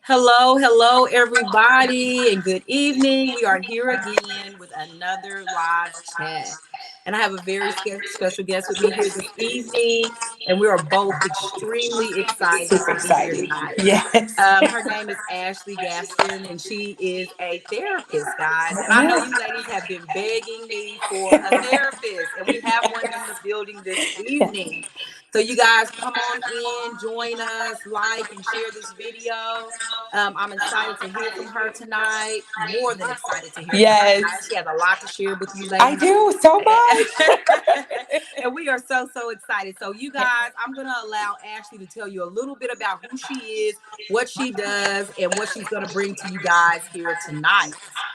Hello, everybody, and good evening. We are here again with another live chat. And I have a very special guest with me here this evening, and we are both extremely excited Super to be here excited. tonight. Yes. Her name is Ashley Gaston, and she is a therapist, guys. And I know you ladies have been begging me for a therapist, and we have one in the building this evening. So you guys come on in, join us, like and share this video. I'm excited to hear from her tonight. More than excited to hear from her Yes. tonight. She has a lot to share with you I ladies. do so much. And we are so excited. So you guys, I'm going to allow Ashley to tell you a little bit about who she is, what she does, and what she's going to bring to you guys here tonight.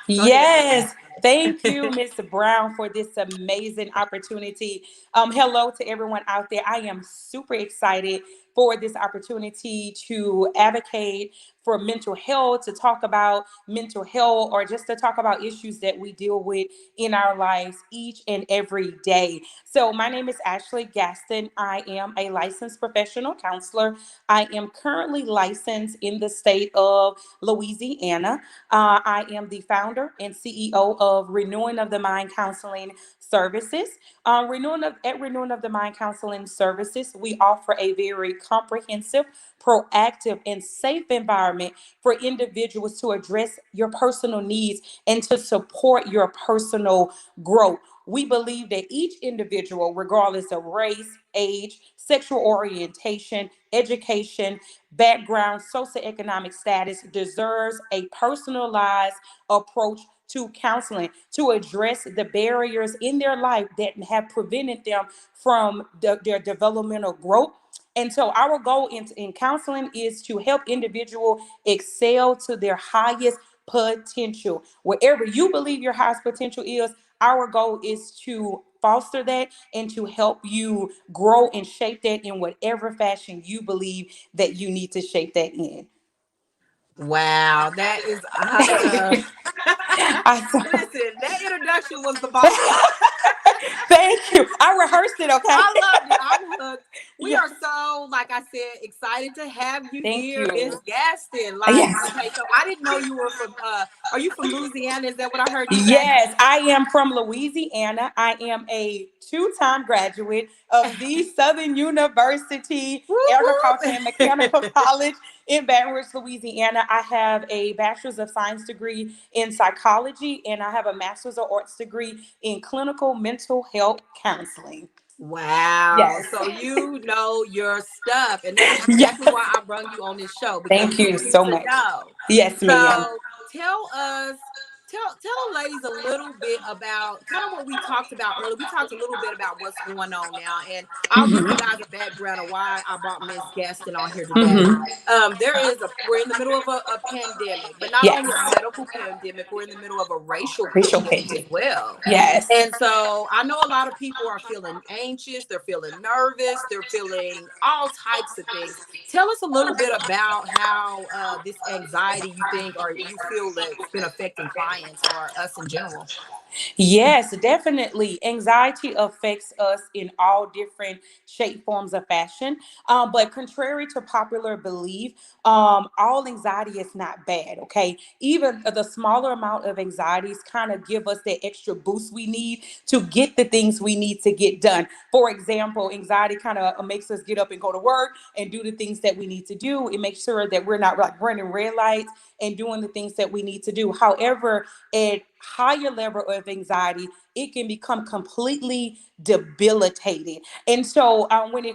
Go ahead, Yes. Thank you, Miss Brown, for this amazing opportunity. Hello to everyone out there. I am super excited for this opportunity to advocate for mental health, to talk about mental health, or just to talk about issues that we deal with in our lives each and every day. So, my name is Ashley Gaston. I am a licensed professional counselor. I am currently licensed in the state of Louisiana. I am the founder and CEO of Renewing of the Mind Counseling Services. Renewing of the Mind Counseling Services, we offer a very comprehensive, proactive, and safe environment for individuals to address your personal needs and to support your personal growth. We believe that each individual, regardless of race, age, sexual orientation, education, background, socioeconomic status, deserves a personalized approach to counseling to address the barriers in their life that have prevented them from their developmental growth. And so our goal in counseling is to help individual excel to their highest potential. Wherever you believe your highest potential is, our goal is to foster that and to help you grow and shape that in whatever fashion you believe that you need to shape that in. Wow, that is awesome. I, Listen, that introduction was the bomb. thank you. I rehearsed it, I okay? loved it. I'm hooked. We Yeah. are so, like I said, excited to have you Thank here, Miss you. Gaston. Like, Yes. okay, so I didn't know you were from are you from Louisiana? Is that what I heard you say? Yes, I am from Louisiana. I am a two-time graduate of the Southern University Whoop, Agriculture whoop. and Mechanical College in Baton Rouge, Louisiana. I have a Bachelor's of Science degree in psychology, and I have a Master's of Arts degree in clinical mental health counseling. Wow. Yes. So you know your stuff. And that is Yes. exactly why I brung you on this show because Thank we you need so to much. know. Yes, ma'am. So tell us, tell the ladies a little bit about kind of what we talked about earlier. We talked a little bit about what's going on now, and I'll give you Hmm. guys a background of why I brought Miss Gaston on here today. Hmm. We're in the middle of a pandemic, but not Yes. only a medical pandemic, we're in the middle of a racial Racial pandemic as painting. well. Yes. And so I know a lot of people are feeling anxious, they're feeling nervous, they're feeling all types of things. Tell us a little bit about how this anxiety you think or you feel that it's been affecting clients or us in general. Yes, definitely. Anxiety affects us in all different shape, forms, of fashion. But contrary to popular belief, all anxiety is not bad. Okay, even the smaller amount of anxieties kind of give us that extra boost we need to get the things we need to get done. For example, anxiety kind of makes us get up and go to work and do the things that we need to do. It makes sure that we're not like running red lights and doing the things that we need to do. However, at higher level of anxiety, it can become completely debilitating. And so when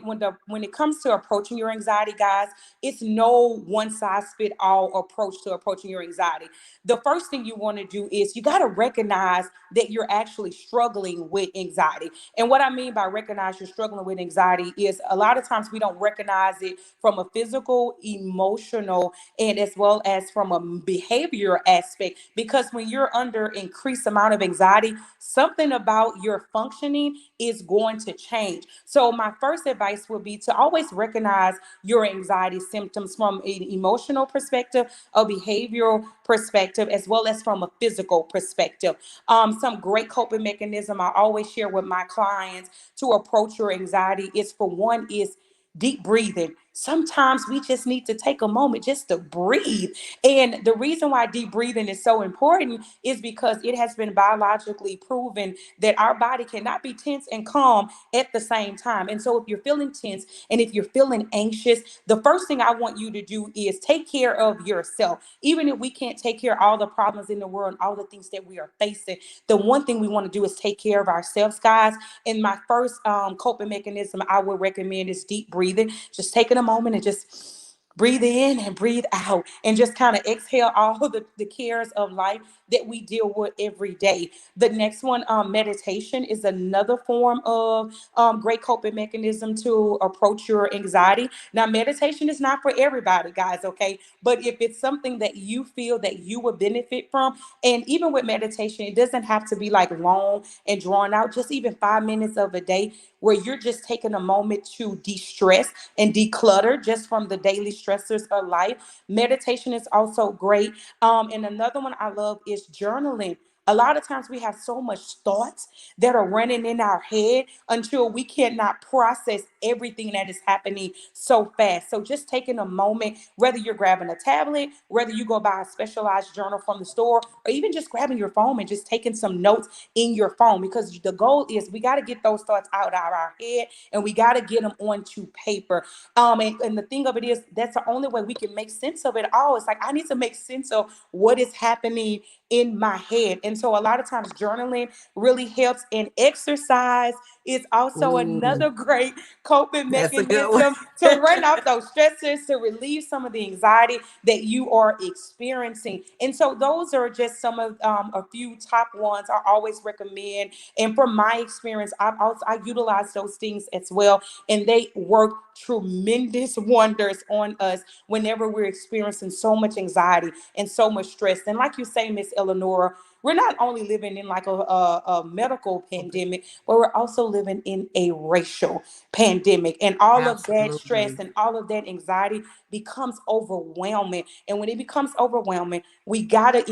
it comes to approaching your anxiety, guys, it's no one size fit all approach to approaching your anxiety. The first thing you want to do is you got to recognize that you're actually struggling with anxiety. And what I mean by recognize you're struggling with anxiety is a lot of times we don't recognize it from a physical, emotional, and as well as from a behavior aspect, because when you're under increased amount of anxiety, something about your functioning is going to change. So my first advice would be to always recognize your anxiety symptoms from an emotional perspective, a behavioral perspective, as well as from a physical perspective. Some great coping mechanism I always share with my clients to approach your anxiety is, for one, is deep breathing. sometimes we just need to take a moment just to breathe. And the reason why deep breathing is so important is because it has been biologically proven that our body cannot be tense and calm at the same time. And so if you're feeling tense and if you're feeling anxious, the first thing I want you to do is take care of yourself. Even if we can't take care of all the problems in the world and all the things that we are facing, the one thing we want to do is take care of ourselves, guys. And my first coping mechanism I would recommend is deep breathing. Just taking a moment and just breathe in and breathe out and just kind of exhale all the cares of life that we deal with every day. The next one, meditation, is another form of great coping mechanism to approach your anxiety. Now, meditation is not for everybody, guys, okay? But if it's something that you feel that you would benefit from, and even with meditation, it doesn't have to be like long and drawn out, just even 5 minutes of a day where you're just taking a moment to de-stress and declutter just from the daily stressors of life. Meditation is also great. And another one I love is journaling. A lot of times we have so much thoughts that are running in our head until we cannot process everything that is happening so fast. So just taking a moment, whether you're grabbing a tablet, whether you go buy a specialized journal from the store, or even just grabbing your phone and just taking some notes in your phone, because the goal is we got to get those thoughts out of our head and we got to get them onto paper. And the thing of it is, that's the only way we can make sense of it all. It's like, I need to make sense of what is happening in my head. And so a lot of times journaling really helps. And exercise is also Ooh, another great coping that's a good one. mechanism to run off those stresses, to relieve some of the anxiety that you are experiencing. And so those are just some of a few top ones I always recommend. And from my experience, I utilize those things as well, and they work tremendous wonders on us whenever we're experiencing so much anxiety and so much stress. And like you say, Miss Eleanor, we're not only living in like a medical pandemic, but we're also living in a racial pandemic. And all of that stress Absolutely. and all of that anxiety becomes overwhelming. And when it becomes overwhelming, we gotta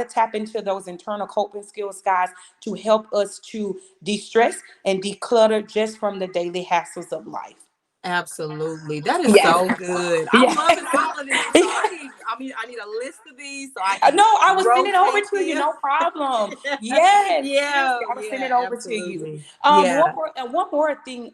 tap into those internal coping skills, guys, to help us to de-stress and declutter just from the daily hassles of life. Absolutely. That is Yes. so good. I'm Yeah. loving all of this. So I need a list of these so I can No, I will send it over rotate to you. them. No problem. Yes, Yeah, seriously, I will send yeah, it over to you. absolutely. Yeah. One more thing,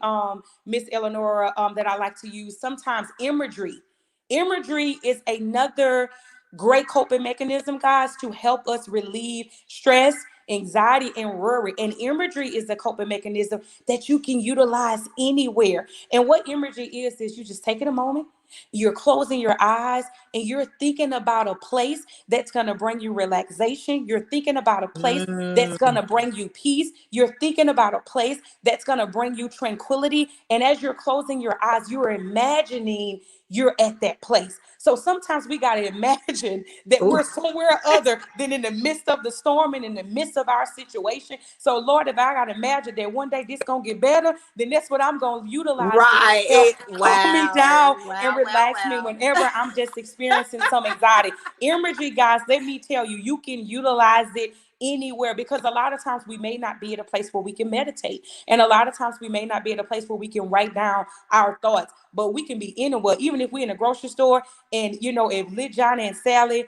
Miss Eleanor, that I like to use sometimes, imagery. Imagery is another great coping mechanism, guys, to help us relieve stress, anxiety, and worry. And imagery is a coping mechanism that you can utilize anywhere. And what imagery is you just taking a moment, you're closing your eyes, and you're thinking about a place that's going to bring you relaxation. You're thinking about a place that's going Mm. to bring you peace. You're thinking about a place that's going to bring you tranquility. And as you're closing your eyes, you're imagining you're at that place. So sometimes we got to imagine that Ooh, we're somewhere other than in the midst of the storm and in the midst of our situation. So Lord, if I got to imagine that one day this going to get better, then that's what I'm going to utilize to right. help calm me Wow. down and Wow. Wow. relax me Wow. whenever I'm just experiencing some anxiety. Imagery, guys, let me tell you, you can utilize it anywhere, because a lot of times we may not be at a place where we can meditate, and a lot of times we may not be at a place where we can write down our thoughts, but we can be anywhere. Even if we're in a grocery store, and if Lil Johnny and Sally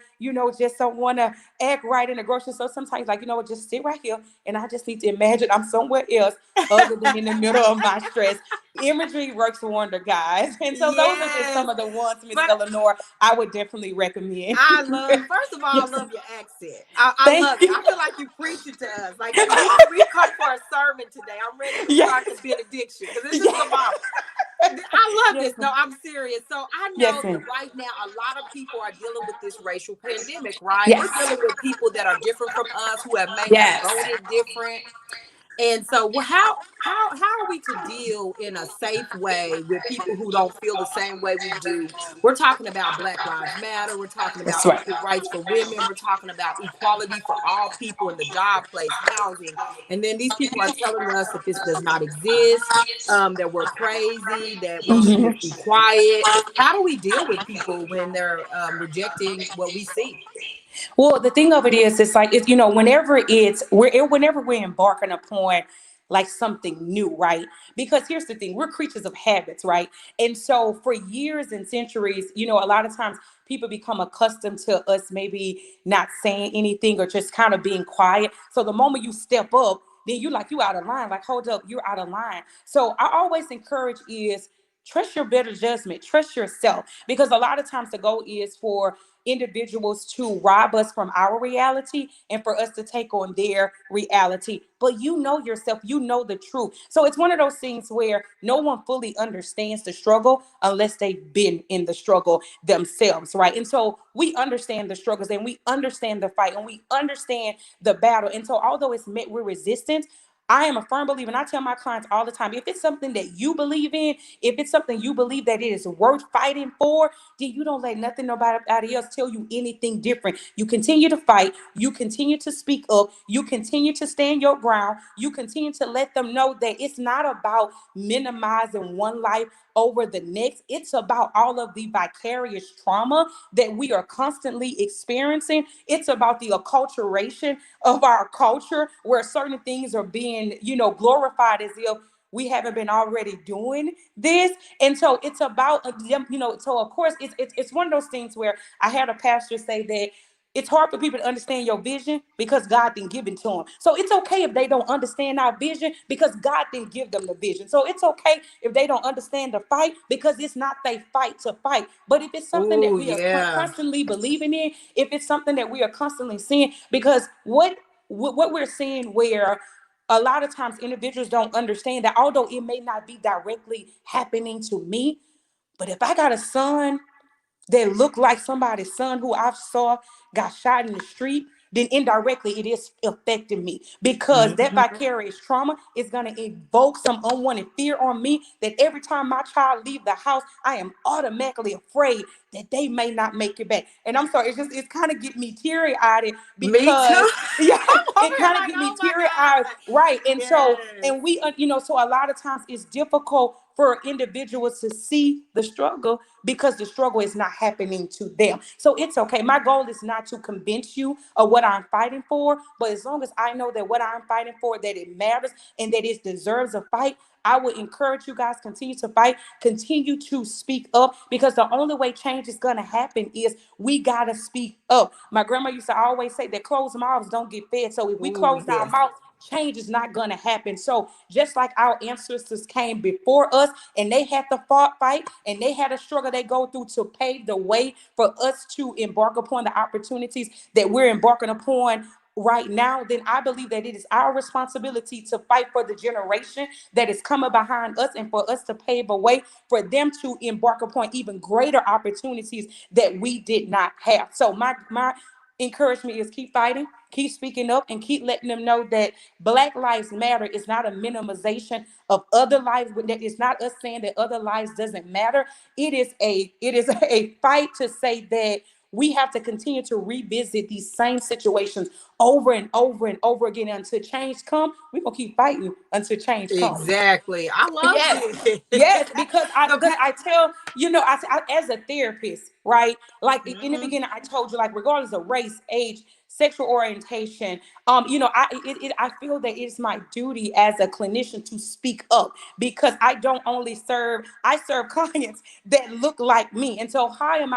just don't want to act right in the grocery store, sometimes, like, just sit right here, and I just need to imagine I'm somewhere else other than in the middle of my stress. Imagery works wonder, guys. And so those are just Yes. some of the ones, Miss But Eleanor, I would definitely recommend. I love, first of all, I Yes. love your accent. I Thank love it. you. I feel like you preaching to us. Like we come for a sermon today. I'm ready to Yes. start the benediction because this is Yes. about. I love Yes. this. No, I'm serious. So I Yes. know that right now a lot of people are dealing with this racial pandemic, right? We're Yes. dealing with people that are different from us, who may have Yes. voted different. And so, how are we to deal in a safe way with people who don't feel the same way we do? We're talking about Black Lives Matter. We're talking That's about right. equal rights for women. We're talking about equality for all people in the job place, housing. And then these people are telling us that this does not exist, that we're crazy, that we should just be quiet. How do we deal with people when they're rejecting what we see? Well, the thing of it is, it's like, whenever we're embarking upon like something new, right? Because here's the thing, we're creatures of habits, right? And so for years and centuries, a lot of times people become accustomed to us maybe not saying anything or just kind of being quiet. So the moment you step up, then you out of line. Like, hold up, you're out of line. So I always encourage is trust your better judgment, trust yourself, because a lot of times the goal is for individuals to rob us from our reality and for us to take on their reality. But you know yourself, you know the truth. So it's one of those things where no one fully understands the struggle unless they've been in the struggle themselves, right? And so we understand the struggles and we understand the fight and we understand the battle. And so although it's met with resistance, I am a firm believer, and I tell my clients all the time, if it's something that you believe in, if it's something you believe that it is worth fighting for, then you don't let nothing, nobody else tell you anything different. You continue to fight, you continue to speak up, you continue to stand your ground, you continue to let them know that it's not about minimizing one life over the next. It's about all of the vicarious trauma that we are constantly experiencing. It's about the acculturation of our culture where certain things are being, glorified as if we haven't been already doing this. And so it's about so of course it's one of those things where I had a pastor say that it's hard for people to understand your vision because God didn't give it to them. So it's okay if they don't understand our vision because God didn't give them the vision. So it's okay if they don't understand the fight because it's not their fight to fight. But if it's something that Oh, we are yeah. constantly believing in, if it's something that we are constantly seeing, because what we're seeing where a lot of times individuals don't understand that although it may not be directly happening to me, but if I got a son that look like somebody's son who I saw got shot in the street, then indirectly it is affecting me because that Mhm. vicarious trauma is going to evoke some unwanted fear on me that every time my child leave the house, I am automatically afraid that they may not make it back. And I'm sorry, it's kind of get me teary-eyed Me because too. yeah, I'm over it here kind of like, get me oh my teary-eyed, God. right? And so Yes. and we so a lot of times it's difficult for individuals to see the struggle because the struggle is not happening to them. So it's okay. My goal is not to convince you of what I'm fighting for, but as long as I know that what I'm fighting for, that it matters and that it deserves a fight, I would encourage you guys continue to fight, continue to speak up because the only way change is going to happen is we got to speak up. My grandma used to always say that closed mouths don't get fed. So if we Oh, close our yes. mouth, change is not going to happen. So just like our ancestors came before us and they had to fight and they had a struggle they go through to pave the way for us to embark upon the opportunities that we're embarking upon right now, then I believe that it is our responsibility to fight for the generation that is coming behind us and for us to pave a way for them to embark upon even greater opportunities that we did not have. So my encouragement is keep fighting, keep speaking up, and keep letting them know that Black Lives Matter is not a minimization of other lives. That is not us saying that other lives doesn't matter. It is a fight to say that we have to continue to revisit these same situations over and over and over again until change come. We're gonna keep fighting until change comes. Exactly. I love Yes. it. Yes, because I So, because I tell as a therapist, right? Like in the Mhm. beginning, I told you, like regardless of race, age, sexual orientation, I feel that it's my duty as a clinician to speak up because I serve clients that look like me, and so how am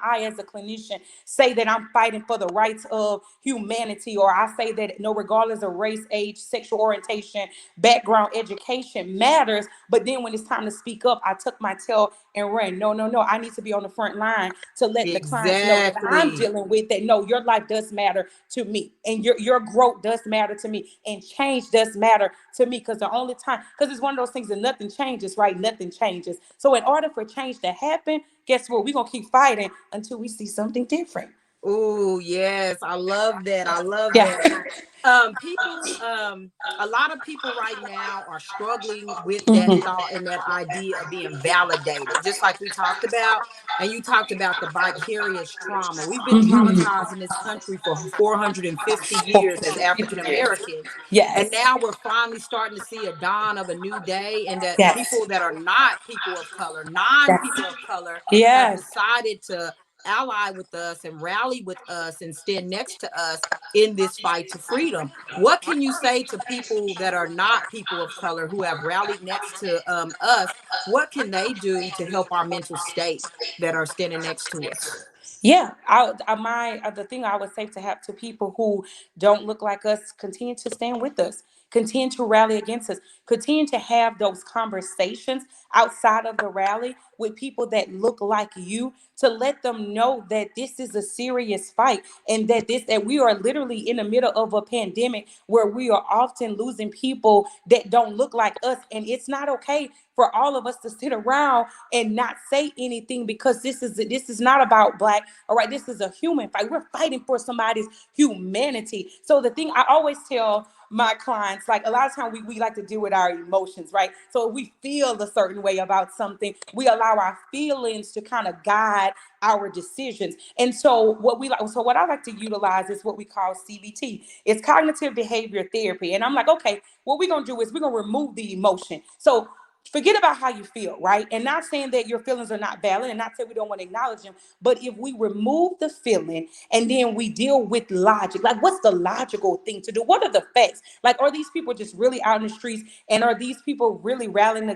I as a clinician say that I'm fighting for the rights of humanity, or I say that no, regardless of race, age, sexual orientation, background, education matters, but then when it's time to speak up, I tuck my tail and run. No, no, no. I need to be on the front line to let the clients know that I'm Exactly. dealing with that. No, your life does matter to me, and your growth does matter to me, and change does matter to me. Because the only time, because it's one of those things that nothing changes, right? Nothing changes. So in order for change to happen, guess what? We're gonna keep fighting until we see something different. Oh, yes. I love that. I love Yeah. that. People, a lot of people right now are struggling with that Mhm. thought and that idea of being validated, just like we talked about. And you talked about the vicarious trauma. We've been Mhm. traumatized in this country for 450 years as African Americans. And Yes. now we're finally starting to see a dawn of a new day, and that Yes. people that are not people of color, non Yes. people of color, have Yes. decided to ally with us and rally with us and stand next to us in this fight to freedom. What can you say to people that are not people of color who have rallied next to us? What can they do to help our mental state that are standing next to us? Yeah, the thing I would say to have to people who don't look like us, continue to stand with us, continue to rally against us, continue to have those conversations outside of the rally with people that look like you, to let them know that this is a serious fight, and that we are literally in the middle of a pandemic where we are often losing people that don't look like us, and it's not okay for all of us to sit around and not say anything, because this is not about black. All right, this is a human fight. We're fighting for somebody's humanity. So the thing I always tell my clients, like, a lot of times we like to deal with our emotions, right? So if we feel a certain way about something, we allow our feelings to kind of guide our decisions. And so what I like to utilize is what we call CBT. It's cognitive behavior therapy. And I'm like, okay, what we're gonna do is we're gonna remove the emotion. So forget about how you feel, right? And not saying that your feelings are not valid, and not saying we don't want to acknowledge them, but if we remove the feeling and then we deal with logic, like, what's the logical thing to do? What are the facts? Like, are these people just really out in the streets, and are these people really rallying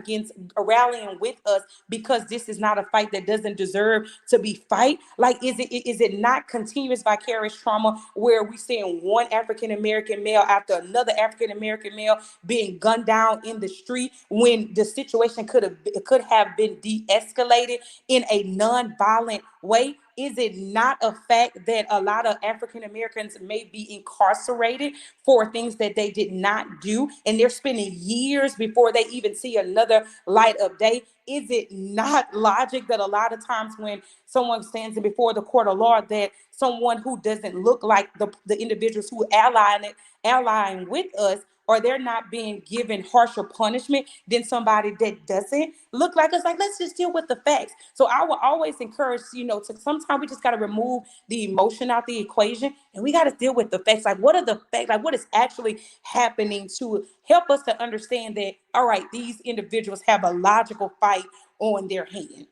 with us because this is not a fight that doesn't deserve to be fight? Like, is it not continuous vicarious trauma where we seeing one African American male after another African American male being gunned down in the street, when the situation could have been de-escalated in a non-violent way? Is it not a fact that a lot of African Americans may be incarcerated for things that they did not do, and they're spending years before they even see another light of day? Is it not logic that a lot of times when someone stands before the court of law, that someone who doesn't look like the individuals who allying with us, or they're not being given harsher punishment than somebody that doesn't look like us? Like, let's just deal with the facts. So I will always encourage, to sometimes we just got to remove the emotion out the equation, and we got to deal with the facts. Like, what are the facts? Like, what is actually happening, to help us to understand that, all right, these individuals have a logical fight on their hand.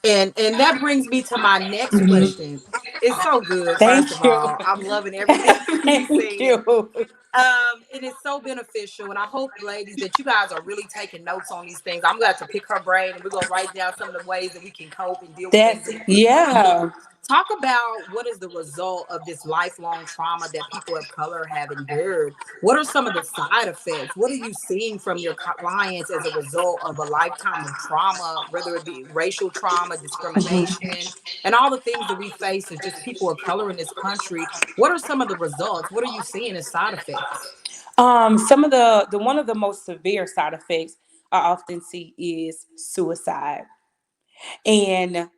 And that brings me to my next question. It's so good. First of Thank you. all, I'm loving everything you Thank said. you. It is so beneficial, and I hope, ladies, that you guys are really taking notes on these things. I'm glad to pick her brain, and we're gonna write down some of the ways that we can cope and deal with things That's in the future. yeah. Talk about what is the result of this lifelong trauma that people of color have endured. What are some of the side effects? What are you seeing from your clients as a result of a lifetime of trauma, whether it be racial trauma, discrimination, and all the things that we face as just people of color in this country? What are some of the results? What are you seeing as side effects? Some of the one of the most severe side effects I often see is suicide. And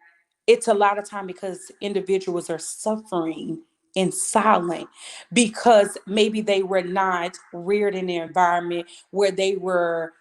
it's a lot of time because individuals are suffering in silence, because maybe they were not reared in an environment where they were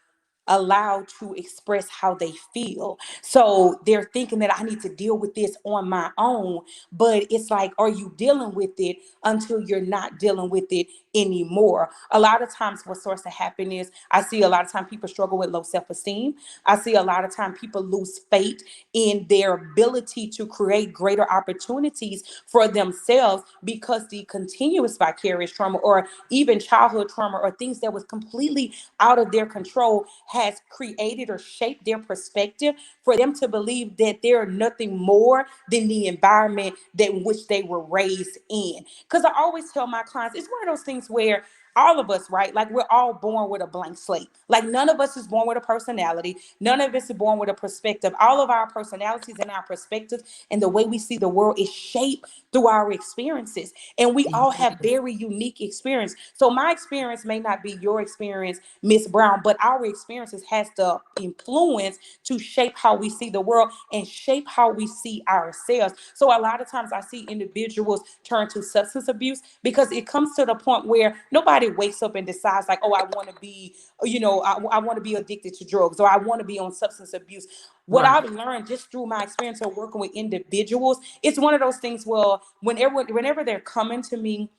allowed to express how they feel. So they're thinking that I need to deal with this on my own. But it's like, are you dealing with it until you're not dealing with it anymore? A lot of times what starts to happen is, I see a lot of time people struggle with low self-esteem. I see a lot of time people lose faith in their ability to create greater opportunities for themselves, because the continuous vicarious trauma, or even childhood trauma, or things that was completely out of their control, has created or shaped their perspective, for them to believe that they're nothing more than the environment that in which they were raised in. Because I always tell my clients, it's one of those things where all of us, right? Like, we're all born with a blank slate. Like, none of us is born with a personality. None of us is born with a perspective. All of our personalities and our perspectives and the way we see the world is shaped through our experiences. And we all have very unique experience. So my experience may not be your experience, Miss Brown, but our experiences has the influence to shape how we see the world and shape how we see ourselves. So a lot of times I see individuals turn to substance abuse, because it comes to the point where nobody wakes up and decides, like, oh, I want to be, I want to be addicted to drugs, or I want to be on substance abuse. What Right. I've learned just through my experience of working with individuals, it's one of those things. Well, whenever they're coming to me,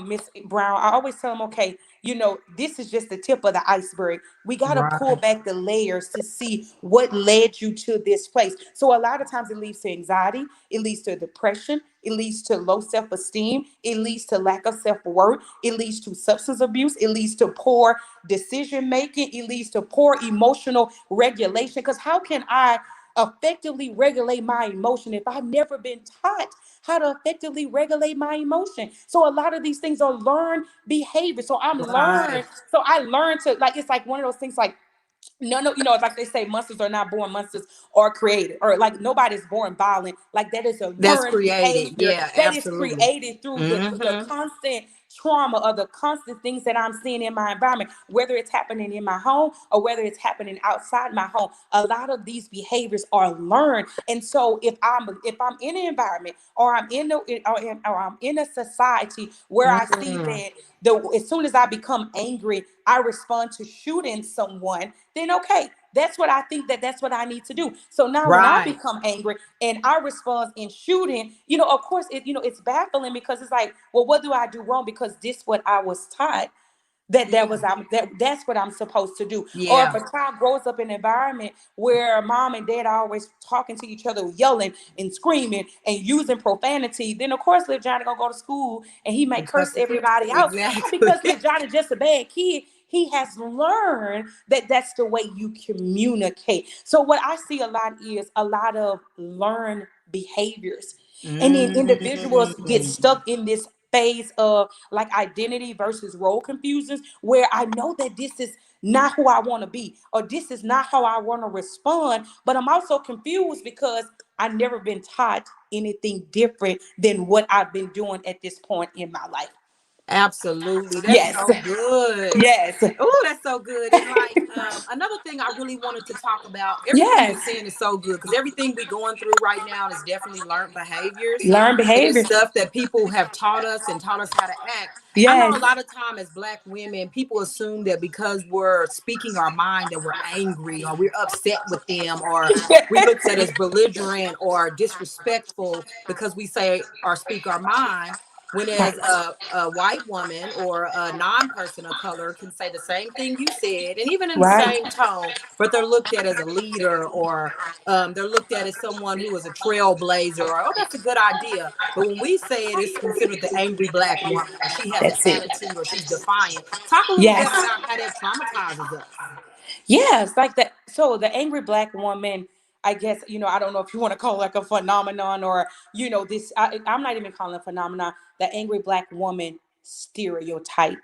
Miss Brown, I always tell them, okay, this is just the tip of the iceberg. We got to pull Right. back the layers to see what led you to this place. So a lot of times it leads to anxiety, it leads to depression, it leads to low self-esteem, it leads to lack of self-worth, it leads to substance abuse, it leads to poor decision making, it leads to poor emotional regulation. Because how can I effectively regulate my emotion if I've never been taught how to effectively regulate my emotion? So a lot of these things are learned behavior. Right. So I learned to, like, it's like one of those things, like, no, like they say, monsters are not born, monsters are created. Or like, nobody's born violent. Like, that is a That's learned created. behavior Yeah, that is absolutely. created through the Mm-hmm. constant trauma, or the constant things that I'm seeing in my environment, whether it's happening in my home or whether it's happening outside my home. A lot of these behaviors are learned. And so if I'm in an environment, or I'm in a society where I see Mm. that as soon as I become angry, I respond to shooting someone, then okay, that's what I need to do. So now when I Right. become angry and I respond in shooting, of course it's baffling, because it's like, well, what do I do wrong? Because this what I was taught, Yeah. that's what I'm supposed to do. Or if Yeah. a child grows up in an environment where mom and dad are always talking to each other, yelling and screaming and using profanity, then of course little Johnny gonna go to school and he may And curse cuss the kids. everybody out. Not Exactly. because little Johnny's just a bad kid. He has learned that that's the way you communicate. So what I see a lot is a lot of learned behaviors. And then individuals get Mm. stuck in this phase of like identity versus role confusions, where I know that this is not who I want to be, or this is not how I want to respond, but I'm also confused because I've never been taught anything different than what I've been doing at this point in my life. Absolutely. That's Yes. so good. Yes. Oh, that's so good. And like another thing I really wanted to talk about, everything you're Yes. saying is so good because everything we going through right now is definitely learned behaviors. Learn And it's behavior. stuff that people have taught us and taught us how to act. I know Yes. a lot of time as Black women, people assume that because we're speaking our mind that we're angry or we're upset with them, or we looked at as belligerent or disrespectful because we say or speak our mind. When Right. as a white woman or a non-person of color can say the same thing you said, and even in the Right. same tone, but they're looked at as a leader, or they're looked at as someone who is a trailblazer, or oh, that's a good idea. But when we say it, it's considered the angry Black woman, or she has an That's it. attitude, or she's defiant. Talk a little bit Yes. about how that traumatizes us. Yes, like that. So the angry Black woman, I guess, I don't know if you want to call it like a phenomenon, or, this, I'm not even calling it a phenomenon, the angry Black woman stereotype.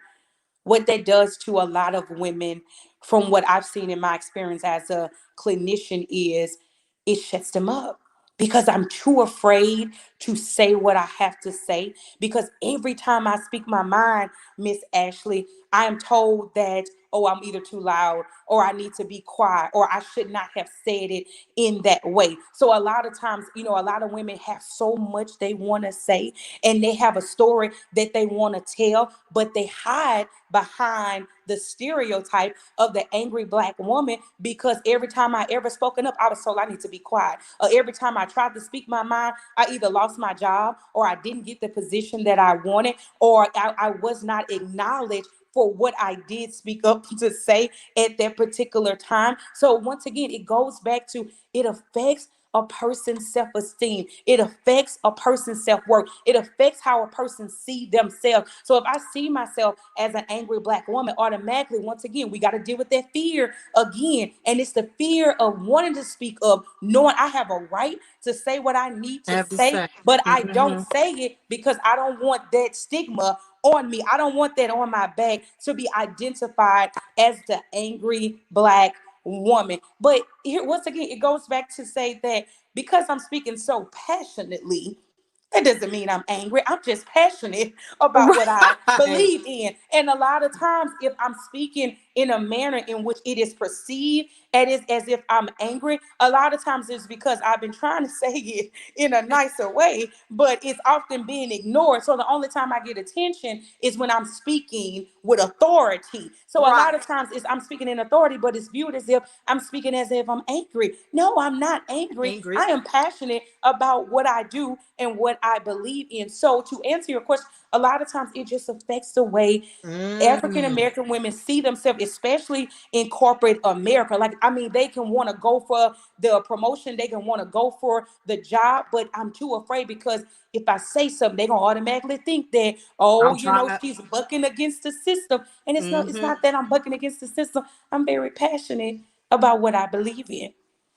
What that does to a lot of women, from what I've seen in my experience as a clinician, is it shuts them up, because I'm too afraid to say what I have to say. Because every time I speak my mind, Miss Ashley, I am told that, oh, I'm either too loud, or I need to be quiet, or I should not have said it in that way. So a lot of times, a lot of women have so much they want to say, and they have a story that they want to tell, but they hide behind the stereotype of the angry Black woman, because every time I ever spoken up, I was told I need to be quiet. Every time I tried to speak my mind, I either lost my job, or I didn't get the position that I wanted, or I was not acknowledged for what I did speak up to say at that particular time. So once again, it goes back to, it affects a person's self-esteem. It affects a person's self-worth. It affects how a person see themselves. So if I see myself as an angry Black woman, automatically, once again, we got to deal with that fear again. And it's the fear of wanting to speak up, knowing I have a right to say what I need I to have to say, say. but I don't Hmm. say it because I don't want that stigma on me. I don't want that on my back to be identified as the angry Black woman. But here, once again, it goes back to say that because I'm speaking so passionately, that doesn't mean I'm angry. I'm just passionate about what I Right. believe in. And a lot of times, if I'm speaking in a manner in which it is perceived and it's as if I'm angry. A lot of times it's because I've been trying to say it in a nicer way, but it's often being ignored. So the only time I get attention is when I'm speaking with authority. So a lot Right. of times it's I'm speaking in authority, but it's viewed as if I'm speaking as if I'm angry. No, I'm not angry. I Angry. am passionate about what I do and what I believe in. So to answer your question, a lot of times it just affects the way African Mm. American women see themselves, especially in corporate America. Like, I mean, they can want to go for the promotion, they can want to go for the job, but I'm too afraid because if I say something, they're gonna automatically think that, oh, I'm trying to. she's bucking against the system. And it's Mm-hmm. not that I'm bucking against the system. I'm very passionate about what I believe in.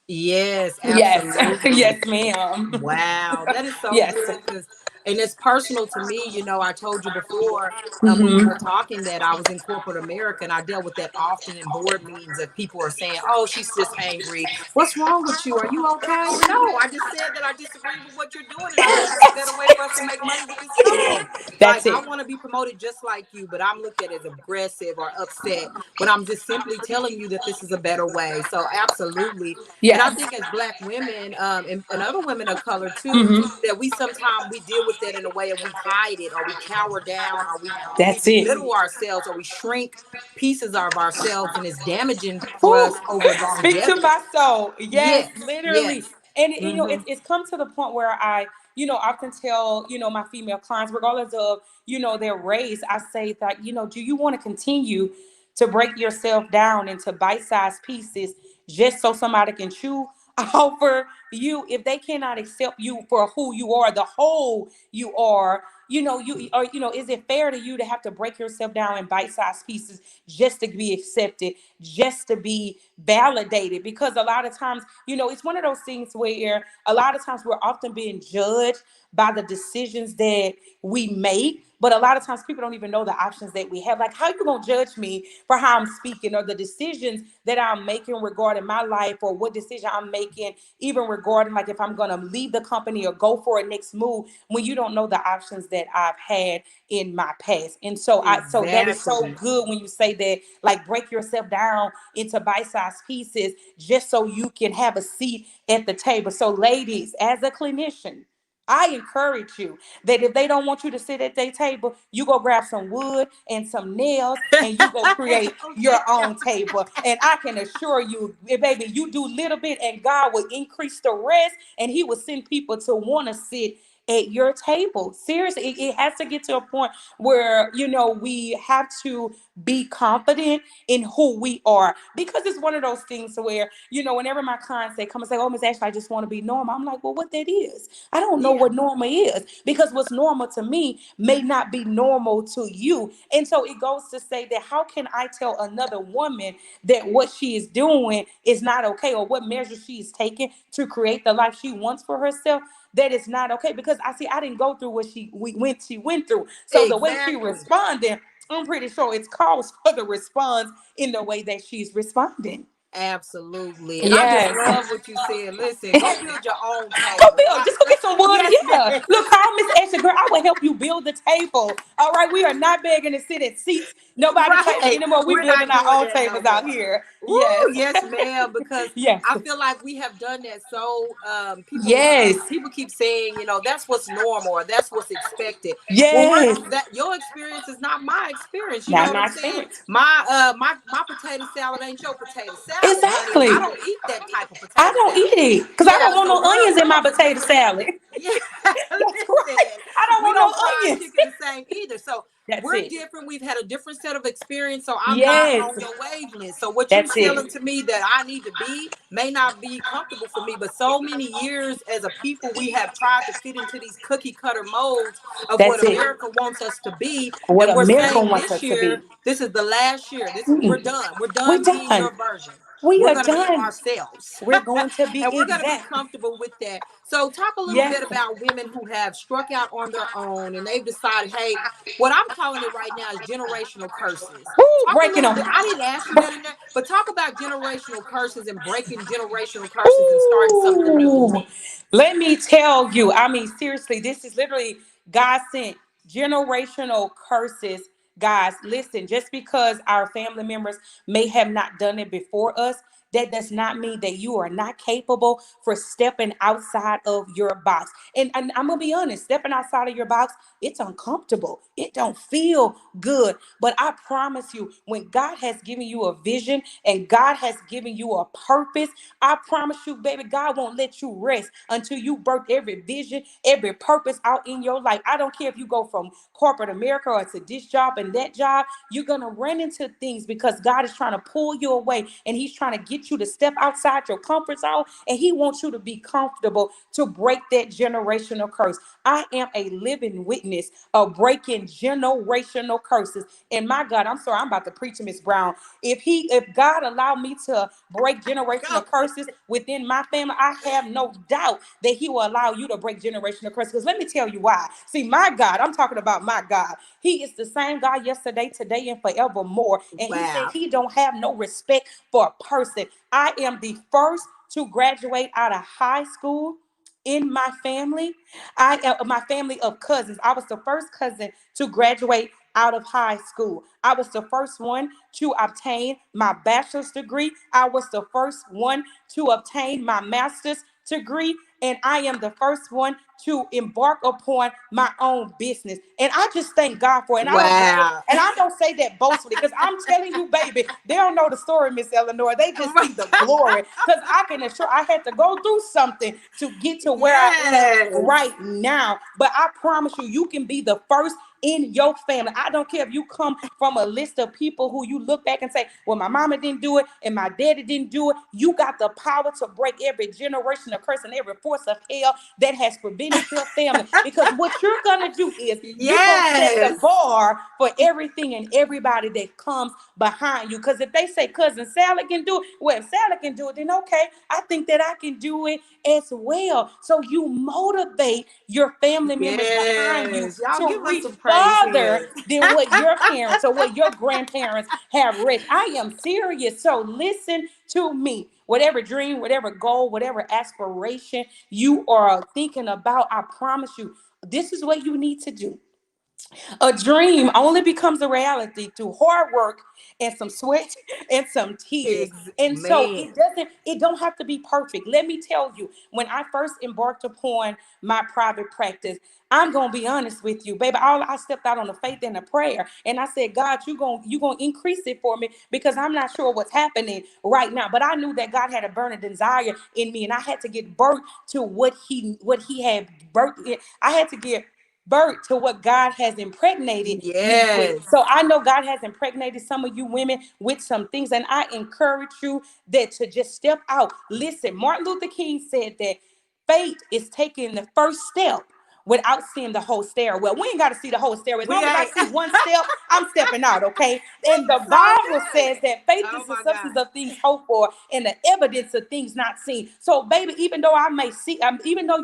Yes, Yes, absolutely. yes, ma'am. Wow, that is so Yes. good because, and it's personal to me. I told you before when we were Hmm. talking that I was in corporate America and I dealt with that often in board meetings of people are saying, "Oh, she's just angry. What's wrong with you? Are you okay?" No, I just said that I disagree with what you're doing and I think it's a better way for us to make money with this company. Like That's I it. want to be promoted just like you, but I'm looked at as aggressive or upset when I'm just simply telling you that this is a better way. So absolutely. And I Yes. think as Black women, and other women of color too, Hmm. that we sometimes we deal with that in a way of we hide it or we cower down or we That's it. belittle ourselves or we shrink pieces of ourselves and it's damaging for Whew. us over Speak to longevity. my soul. Yes, Yes, literally. yes. And Mm-hmm. it's come to the point where I, often tell, my female clients, regardless of, their race, I say that, do you want to continue to break yourself down into bite-sized pieces just so somebody can chew over you? If they cannot accept you for who you are, the whole you are, is it fair to you to have to break yourself down in bite-sized pieces just to be accepted, just to be validated? Because a lot of times, it's one of those things where a lot of times we're often being judged by the decisions that we make, but a lot of times people don't even know the options that we have. Like, how you gonna judge me for how I'm speaking or the decisions that I'm making regarding my life, or what decision I'm making even regarding like if I'm gonna leave the company or go for a next move, when you don't know the options that I've had in my past. And so that is so Exactly. good when you say that, like, break yourself down into bite-sized pieces just so you can have a seat at the table. So ladies, as a clinician, I encourage you that if they don't want you to sit at their table, you go grab some wood and some nails and you go create your Okay. own table. And I can assure you, baby, you do little bit and God will increase the rest, and he will send people to want to sit at your table. Seriously, it has to get to a point where, we have to be confident in who we are, because it's one of those things where, whenever my clients say, come and say, oh, Miss Ashley, I just want to be normal. I'm like, well, what that is? I don't know Yeah, what normal is, because what's normal to me may not be normal to you. And so it goes to say that how can I tell another woman that what she is doing is not okay, or what measures she is taking to create the life she wants for herself, that is not okay? Because I didn't go through what she went through. So the way she exactly. responded, I'm pretty sure it's cause for the response in the way that she's responding. Absolutely. And I just Yes. love what you said. Listen, go build your own Go table. build. Just go get some wood. Yes, Yeah. ma'am. Look, call Miss Ashley, girl. I will help you build the table. All right. We are not begging to sit at seats, nobody table Right. anymore. We We're building not our doing own that no tables out more. here. Woo, Yes. yes, ma'am. Because Yes. I feel like we have done that. So Yes. people keep saying, that's what's normal or that's what's expected. Well, Yes. that your experience is not my experience. You know Not what my I'm saying? experience. My potato salad ain't your potato salad, honey. Exactly. I don't eat that type of I potato don't salad. eat it because I Yeah, don't want so no onions in we're my of a potato different. salad. Yeah, That's right. listen, I don't we want don't no fry our onions. chicken the same either. So That's we're it. different. We've had a different set of experience. So I'm not Yes. on your wavelength. So what you're That's it. selling to me that I need to be may not be comfortable for me. But so many years as a people, we have tried to fit into these cookie cutter molds of what That's it. America wants us to be. What And we're America saying wants this us to be. year, this is the last year. We're Mm-mm. done. We're We're done being done. your version. We We're are going to be done. ourselves. We're going to be And we're going to be exact. comfortable with that. So, talk a little Yes. bit about women who have struck out on their own and they've decided, hey, what I'm calling it right now is generational curses. Woo, Talk a breaking little them. bit. I didn't ask you that in there, but talk about generational curses and breaking generational curses and starting something new. Ooh. Let me tell you. I mean, seriously, this is literally God sent generational curses. Guys, listen, just because our family members may have not done it before us, that does not mean that you are not capable for stepping outside of your box. And I'm gonna be honest, stepping outside of your box, it's uncomfortable. It don't feel good. But I promise you, when God has given you a vision and God has given you a purpose, I promise you, baby, God won't let you rest until you birth every vision, every purpose out in your life. I don't care if you go from corporate America or to this job and that job, you're going to run into things because God is trying to pull you away and he's trying to get you to step outside your comfort zone, and he wants you to be comfortable to break that generational curse. I am a living witness of breaking generational curses. And my God, I'm sorry, I'm about to preach to Miss Brown. If God allowed me to break generational curses within my family, I have no doubt that he will allow you to break generational curses. Because let me tell you why. See, my God, I'm talking about my God. He is the same God yesterday, today, and forevermore. And he said Wow. he don't have no respect for a person. I am the first to graduate out of high school in my family. I am my family of cousins. I was the first cousin to graduate out of high school. I was the first one to obtain my bachelor's degree. I was the first one to obtain my master's degree. And I am the first one to embark upon my own business. And I just thank God for it. And I don't brag, Wow. and I don't say that boastfully because I'm telling you, baby, they don't know the story, Miss Eleanor. They just see the glory. Because I can assure I had to go through something to get to where I am Yes. right now. But I promise you, you can be the first in your family. I don't care if you come from a list of people who you look back and say, well, my mama didn't do it and my daddy didn't do it. You got the power to break every generation of curse and every force of hell that has prevented your family. Because what you're going to do is you're going to set the Yes. bar for everything and everybody that comes behind you. Because if they say cousin Sally can do it, well, if Sally can do it, then okay, I think that I can do it as well. So you motivate your family members behind you Yes. Y'all to give us reach some praise farther hands. than what your parents or what your grandparents have reached. I am serious. So listen to me. Whatever dream, whatever goal, whatever aspiration you are thinking about, I promise you, this is what you need to do. A dream only becomes a reality through hard work and some sweat and some tears. And so Man. it don't have to be perfect. Let me tell you, when I first embarked upon my private practice, I'm gonna be honest with you, baby. All I stepped out on the faith and the prayer, and I said, God, you gonna increase it for me because I'm not sure what's happening right now. But I knew that God had a burning desire in me, and I had to get birth to what He had birthed. I had to get birth to what God has impregnated me with. Yes. So I know God has impregnated some of you women with some things, and I encourage you that to just step out. Listen, Martin Luther King said that faith is taking the first step without seeing the whole stairwell. We ain't got to see the whole stairwell. As We long as I ain't. see one step, I'm stepping out, okay? And the So Bible good. says that faith Oh is the my substance God. of things hoped for and the evidence of things not seen. So, baby, even though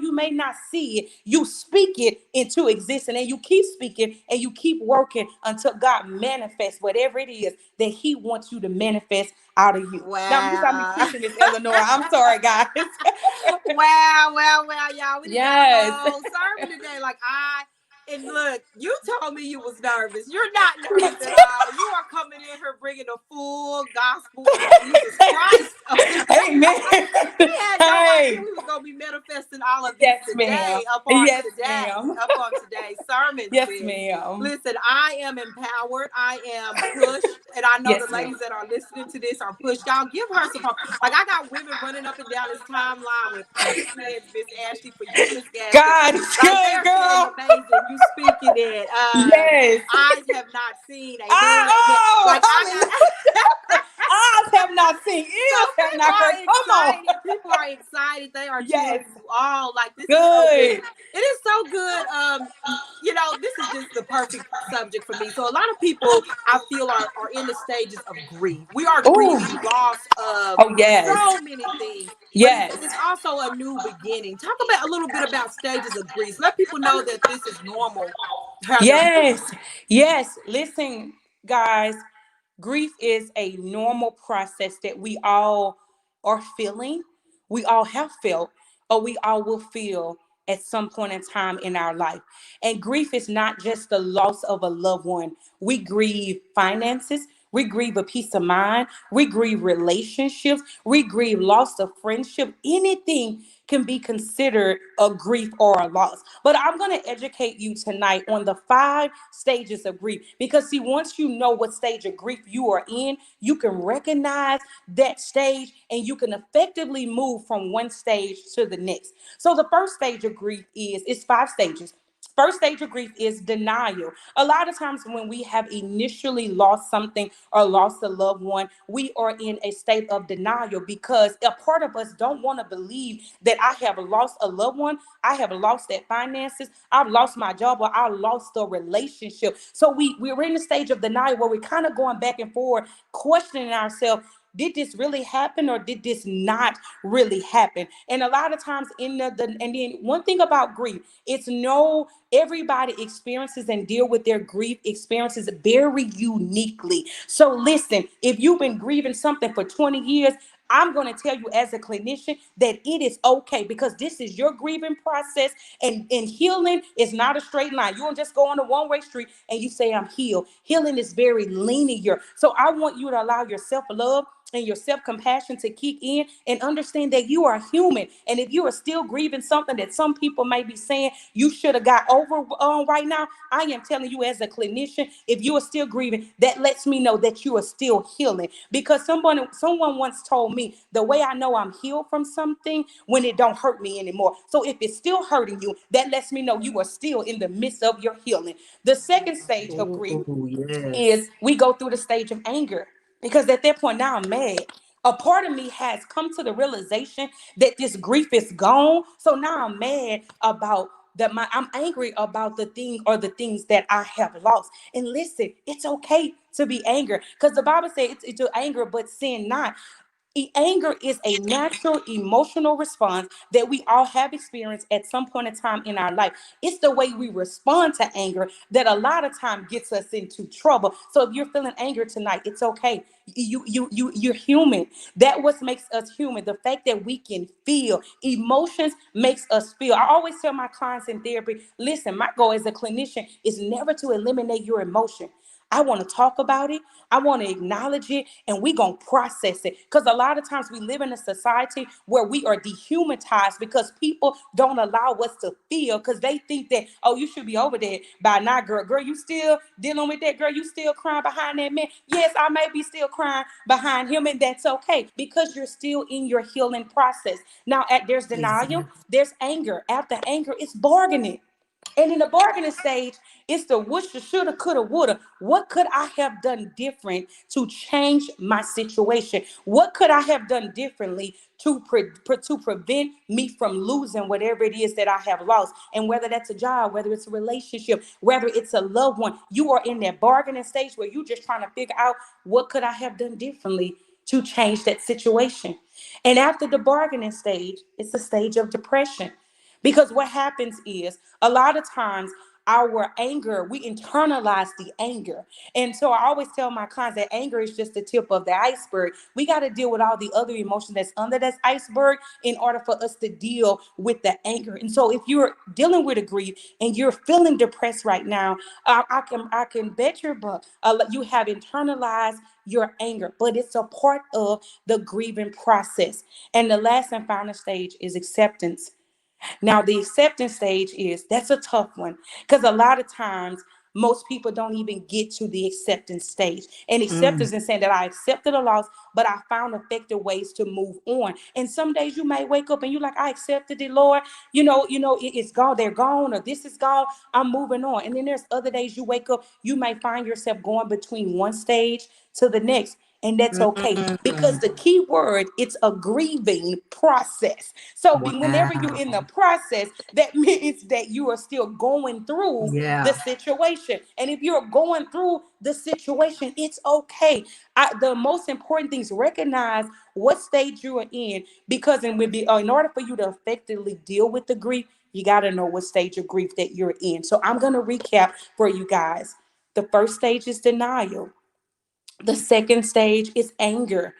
you may not see it, you speak it into existence, and you keep speaking and you keep working until God manifests whatever it is that He wants you to manifest out of you. Now, you got me Wow. preaching, Miss Eleanor. I'm sorry, guys. Wow, y'all. We done got a Yes. whole sermon today. And look, you told me you was nervous. You're not nervous at all. You are coming in here bringing the full gospel of Jesus Christ. Amen. We had no idea Hey. we was gonna be manifesting all of this Yes, ma'am. today Yes, ma'am. upon today's sermon, Yes, sis. ma'am. Listen, I am empowered. I am pushed, and I know Yes, the ma'am. ladies that are listening to this are pushed. Y'all give her some hope. Like I got women running up and down this timeline with praise hands, Miss Ashley, for you, Miss Gaston. God is Like they good, are saying girl. amazing. You speaking it. Yes. Eyes have not seen. Amen. Amen. Oh, Like I got. hallelujah. Eyes have not seen, So ears have people not heard. are Come on. excited. People are excited. They are cheering Yes. you on. Like this is so good. Good. It is so good. This is just the perfect subject for me. So a lot of people I feel are in the stages of grief. We are Oh. grieving loss of Oh, yes. so many things, but Yes. it's also a new beginning. Talk about a little bit about stages of grief. Let people know that this is normal how they're Yes. grieving. Yes. Listen, guys, grief is a normal process that we all are feeling, we all have felt, or we all will feel at some point in time in our life. And grief is not just the loss of a loved one. We grieve finances, we grieve a peace of mind, we grieve relationships, we grieve loss of friendship. Anything can be considered a grief or a loss. But I'm going to educate you tonight on the 5 stages of grief. Because, see, once you know what stage of grief you are in, you can recognize that stage and you can effectively move from one stage to the next. So, the first stage of grief is it's 5 stages. First stage of grief is denial. A lot of times when we have initially lost something or lost a loved one, we are in a state of denial because a part of us don't want to believe that I have lost a loved one, I have lost that finances, I've lost my job, or I lost the relationship. So we're in the stage of denial where we're kind of going back and forth, questioning ourselves. Did this really happen or did this not really happen? And a lot of times and then one thing about grief, it's no everybody experiences and deal with their grief experiences very uniquely. So listen, if you've been grieving something for 20 years, I'm going to tell you as a clinician that it is okay because this is your grieving process, and healing is not a straight line. You don't just go on a one-way street and you say I'm healed. Healing is very linear. So I want you to allow your self-love and your self-compassion to kick in and understand that you are human. And if you are still grieving something that some people may be saying you should have got over right now, I am telling you as a clinician, if you are still grieving, that lets me know that you are still healing. Because someone once told me the way I know I'm healed from something when it don't hurt me anymore. So if it's still hurting you, that lets me know you are still in the midst of your healing. The second stage of grief Oh, is yes. we go through the stage of anger. Because at that point, now I'm mad. A part of me has come to the realization that this grief is gone. So now I'm mad about I'm angry about the thing or the things that I have lost. And listen, it's okay to be angry because the Bible says it's to anger, but sin not. Anger is a natural emotional response that we all have experienced at some point in time in our life. It's the way we respond to anger that a lot of time gets us into trouble. So if you're feeling anger tonight, it's okay. You're human. That what makes us human. The fact that we can feel emotions makes us feel. I always tell my clients in therapy, listen, my goal as a clinician is never to eliminate your emotion. I want to talk about it. I want to acknowledge it, and we going to process it. Because a lot of times we live in a society where we are dehumanized because people don't allow us to feel because they think that, oh, you should be over there by now, girl. Girl, you still dealing with that, girl. You still crying behind that man. Yes, I may be still crying behind him, and that's okay because you're still in your healing process. Now, there's denial, Exactly. there's anger. After anger, it's bargaining. And in the bargaining stage, it's the woulda, shoulda, coulda, woulda. What could I have done different to change my situation? What could I have done differently to prevent me from losing whatever it is that I have lost? And whether that's a job, whether it's a relationship, whether it's a loved one, you are in that bargaining stage where you're just trying to figure out what could I have done differently to change that situation. And after the bargaining stage, it's a stage of depression. Because what happens is a lot of times our anger, we internalize the anger. And so I always tell my clients that anger is just the tip of the iceberg. We got to deal with all the other emotions that's under that iceberg in order for us to deal with the anger. And so if you're dealing with a grief and you're feeling depressed right now, I can bet your buck you have internalized your anger, but it's a part of the grieving process. And the last and final stage is acceptance. Now, the acceptance stage that's a tough one because a lot of times most people don't even get to the acceptance stage. And Mm. acceptance is saying that I accepted a loss, but I found effective ways to move on. And some days you may wake up and you're like, I accepted it, Lord. It's gone, they're gone, or this is gone. I'm moving on. And then there's other days you wake up, you may find yourself going between one stage to the next. And that's okay because Mm. the key word, it's a grieving process. So whenever you're in the Wow. process, that means that you are still going through the Yeah. situation. And if you're going through the situation, it's okay. The most important thing is recognize what stage you are in because in order for you to effectively deal with the grief, you got to know what stage of grief that you're in. So I'm going to recap for you guys. The first stage is denial. The second stage is anger.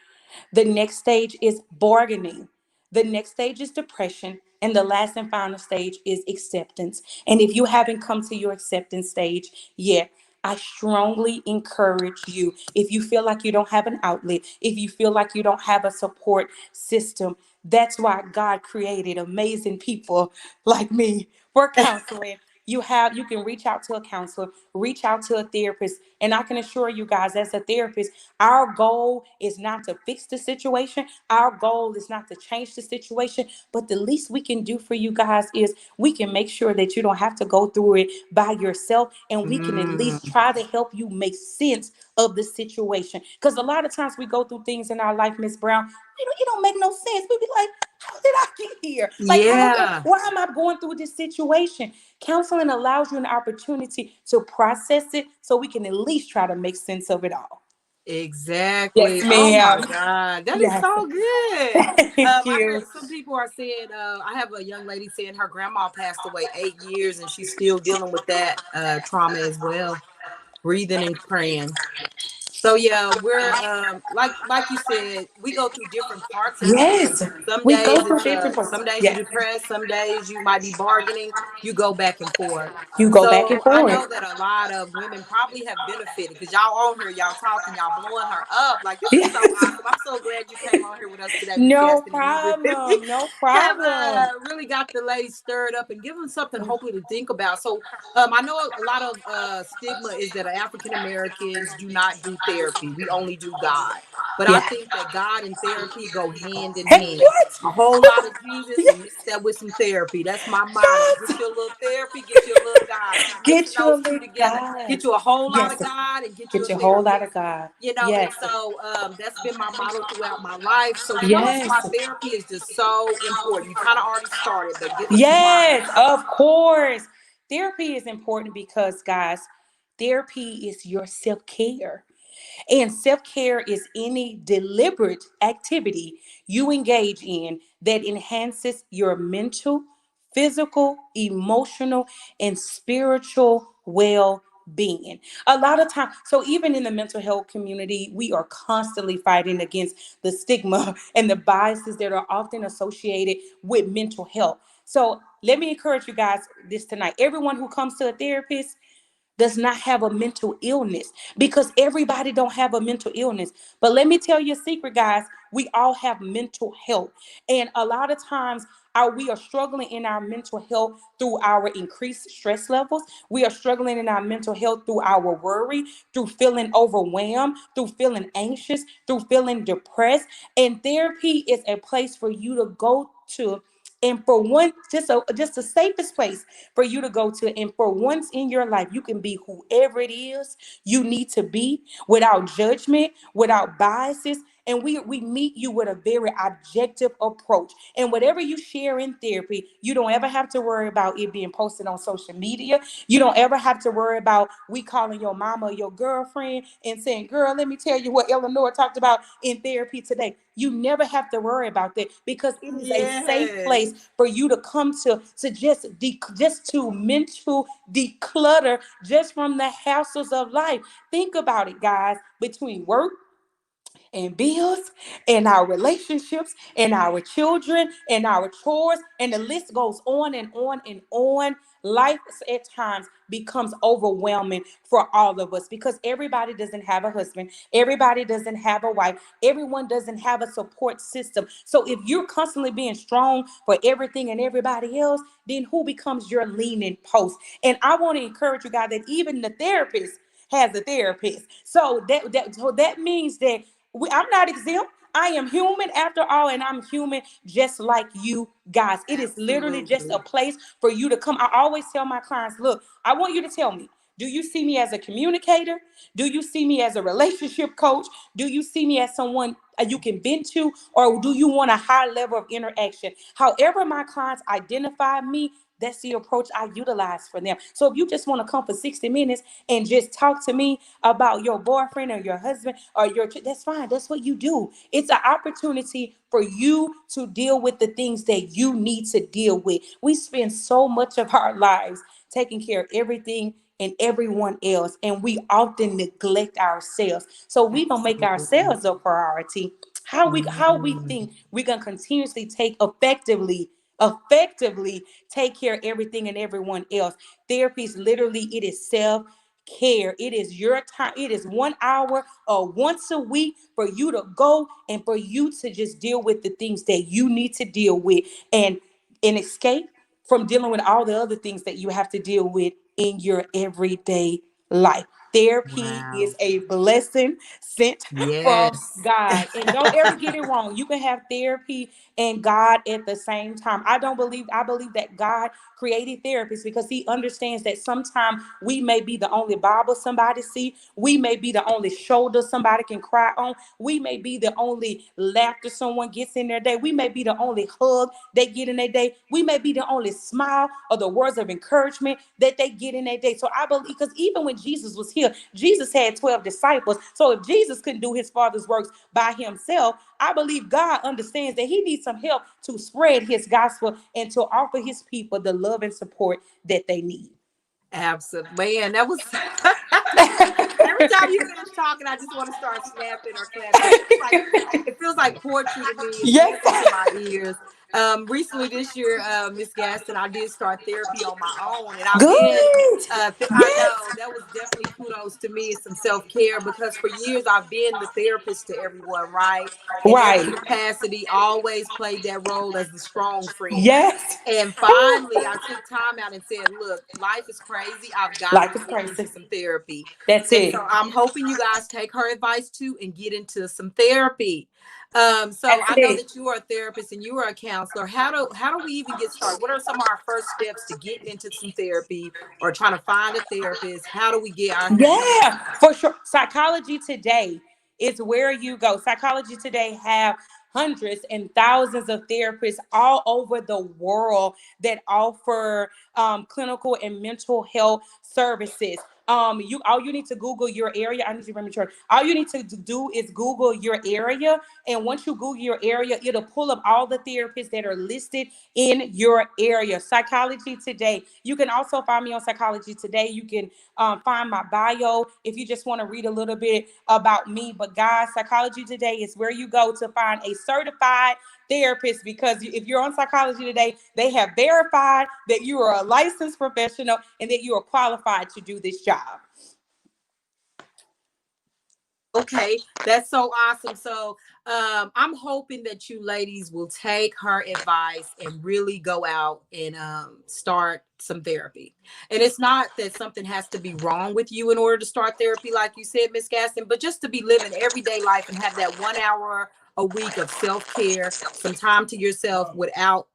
The next stage is bargaining. The next stage is depression. And the last and final stage is acceptance. And if you haven't come to your acceptance stage yet, I strongly encourage you, if you feel like you don't have an outlet, if you feel like you don't have a support system, that's why God created amazing people like me for counseling. You can reach out to a counselor, reach out to a therapist, and I can assure you guys, as a therapist, our goal is not to fix the situation. Our goal is not to change the situation, but the least we can do for you guys is we can make sure that you don't have to go through it by yourself, and we can at Mm, least try to help you make sense of the situation. Because a lot of times we go through things in our life, Miss Brown, it don't make no sense. We be like, how did I get here? Like, yeah, why am I going through this situation? Counseling allows you an opportunity to process it so we can at least try to make sense of it all. Yes, exactly. Oh my ma'am. God, that is Yes. so good. Thank I heard you. some people are saying, I have a young lady saying her grandma passed away 8 years and she's still dealing with that trauma as well, breathing and praying. So yeah, we're like you said, we go through different parts of Yes. grieving. Some We go days through it's different some processes. days you're Yes. depressed, some days you might be bargaining, you go back and forth. You go back and So I forth. know that a lot of women probably have benefited because y'all on here, y'all talking, y'all blowing her up. Like this is so Yes. awesome. I'm so glad you came on here with us today, Miss No Gaston, and you really problem. No have problem. really got the ladies stirred up and give them something hopefully to think about. So I know a lot of stigma is that African Americans do not do therapy. We only do God. But I Yeah. think that God and therapy go hand in Hey, hand. what? A whole lot of Jesus and Yes. mix that with some therapy. That's my motto. Get Yes. your little therapy, get your little God. Keep mixing Get you a those two little together. God. Get you a whole lot Yes. of God and get you a Get your whole lot of therapist. God. And Yes. so that's been my motto throughout my life. So tell us why Yes. therapy is just so important. You kind of already started, but give us why. Yes, of course. Therapy is important because, guys, therapy is your self care. And self care is any deliberate activity you engage in that enhances your mental, physical, emotional, and spiritual well being. A lot of time, so even in the mental health community, we are constantly fighting against the stigma and the biases that are often associated with mental health. So let me encourage you guys this tonight. Everyone who comes to a therapist does not have a mental illness, because everybody don't have a mental illness. But let me tell you a secret, guys, we all have mental health. And a lot of times we are struggling in our mental health through our increased stress levels. We are struggling in our mental health through our worry, through feeling overwhelmed, through feeling anxious, through feeling depressed. And therapy is a place for you to go to, and for one, just the safest place for you to go to. And for once in your life, you can be whoever it is you need to be, without judgment, without biases. And we meet you with a very objective approach. And whatever you share in therapy, you don't ever have to worry about it being posted on social media. You don't ever have to worry about we calling your mama or your girlfriend and saying, girl, let me tell you what Eleanor talked about in therapy today. You never have to worry about that, because it is a safe Yes. place for you to come to just to mental declutter just from the hassles of life. Think about it, guys. Between work and bills and our relationships and our children and our chores, and the list goes on and on and on. Life at times becomes overwhelming for all of us, because everybody doesn't have a husband, everybody doesn't have a wife, everyone doesn't have a support system. So if you're constantly being strong for everything and everybody else, then who becomes your leaning post? And I want to encourage you guys that even the therapist has a therapist. So that means that I'm not exempt. I am human after all, and I'm human just like you guys. It is literally just a Absolutely. place for you to come. I always tell my clients, look, I want you to tell me, do you see me as a communicator? Do you see me as a relationship coach? Do you see me as someone you can vent to? Or do you want a high level of interaction? However, my clients identify me, that's the approach I utilize for them. So if you just want to come for 60 minutes and just talk to me about your boyfriend or your husband or that's fine. That's what you do. It's an opportunity for you to deal with the things that you need to deal with. We spend so much of our lives taking care of everything and everyone else, and we often neglect ourselves. So we don't make Absolutely. ourselves a priority. How we Mm. think we're gonna continuously take effectively take care of everything and everyone else. Therapy is literally, it is self care. It is your time. It is 1 hour or once a week for you to go and for you to just deal with the things that you need to deal with and escape from dealing with all the other things that you have to deal with in your everyday life. Therapy Wow. is a blessing sent from Yes. God. And don't ever get it wrong. You can have therapy and God at the same time. I believe that God created therapists because he understands that sometimes we may be the only Bible somebody see. We may be the only shoulder somebody can cry on. We may be the only laughter someone gets in their day. We may be the only hug they get in their day. We may be the only smile or the words of encouragement that they get in their day. So I believe, because even when Jesus was here, Jesus had 12 disciples. So if Jesus couldn't do his father's works by himself, I believe God understands that he needs some help to spread his gospel and to offer his people the love and support that they need. Absolutely. Man, that was every time you finish talking, I just want to start snapping or clapping. It feels like poetry to me. It's Yes. music to my ears. Recently this year, Miss Gaston, I did start therapy on my own, and I've been. Good. I Yes. know that was definitely kudos to me. It's some self care because for years I've been the therapist to everyone, right? In every Right. capacity, always played that role as the strong friend. Yes. And Ooh. finally, I took time out and said, look, life is crazy. I've got Life to is get into crazy. some therapy. That's And it. so I'm hoping you guys take her advice too and get into some therapy. So That's I know it. that you are a therapist and you are a counselor. How do we even get started? What are some of our first steps to getting into some therapy or trying to find a therapist? How do we get our hands on Yeah, one? for sure. Psychology Today is where you go. Psychology Today have hundreds and thousands of therapists all over the world that offer clinical and mental health services. You all you need to Google your area. I need to remember. All you need to do is Google your area, and once you Google your area, it'll pull up all the therapists that are listed in your area. Psychology Today. You can also find me on Psychology Today. You can find my bio if you just want to read a little bit about me. But guys, Psychology Today is where you go to find a certified therapist, because if you're on Psychology Today, they have verified that you are a licensed professional and that you are qualified to do this job. Okay, that's so awesome. So I'm hoping that you ladies will take her advice and really go out and start some therapy. And it's not that something has to be wrong with you in order to start therapy, like you said, Miss Gaston, but just to be living everyday life and have that 1 hour a week of self-care, some time to yourself without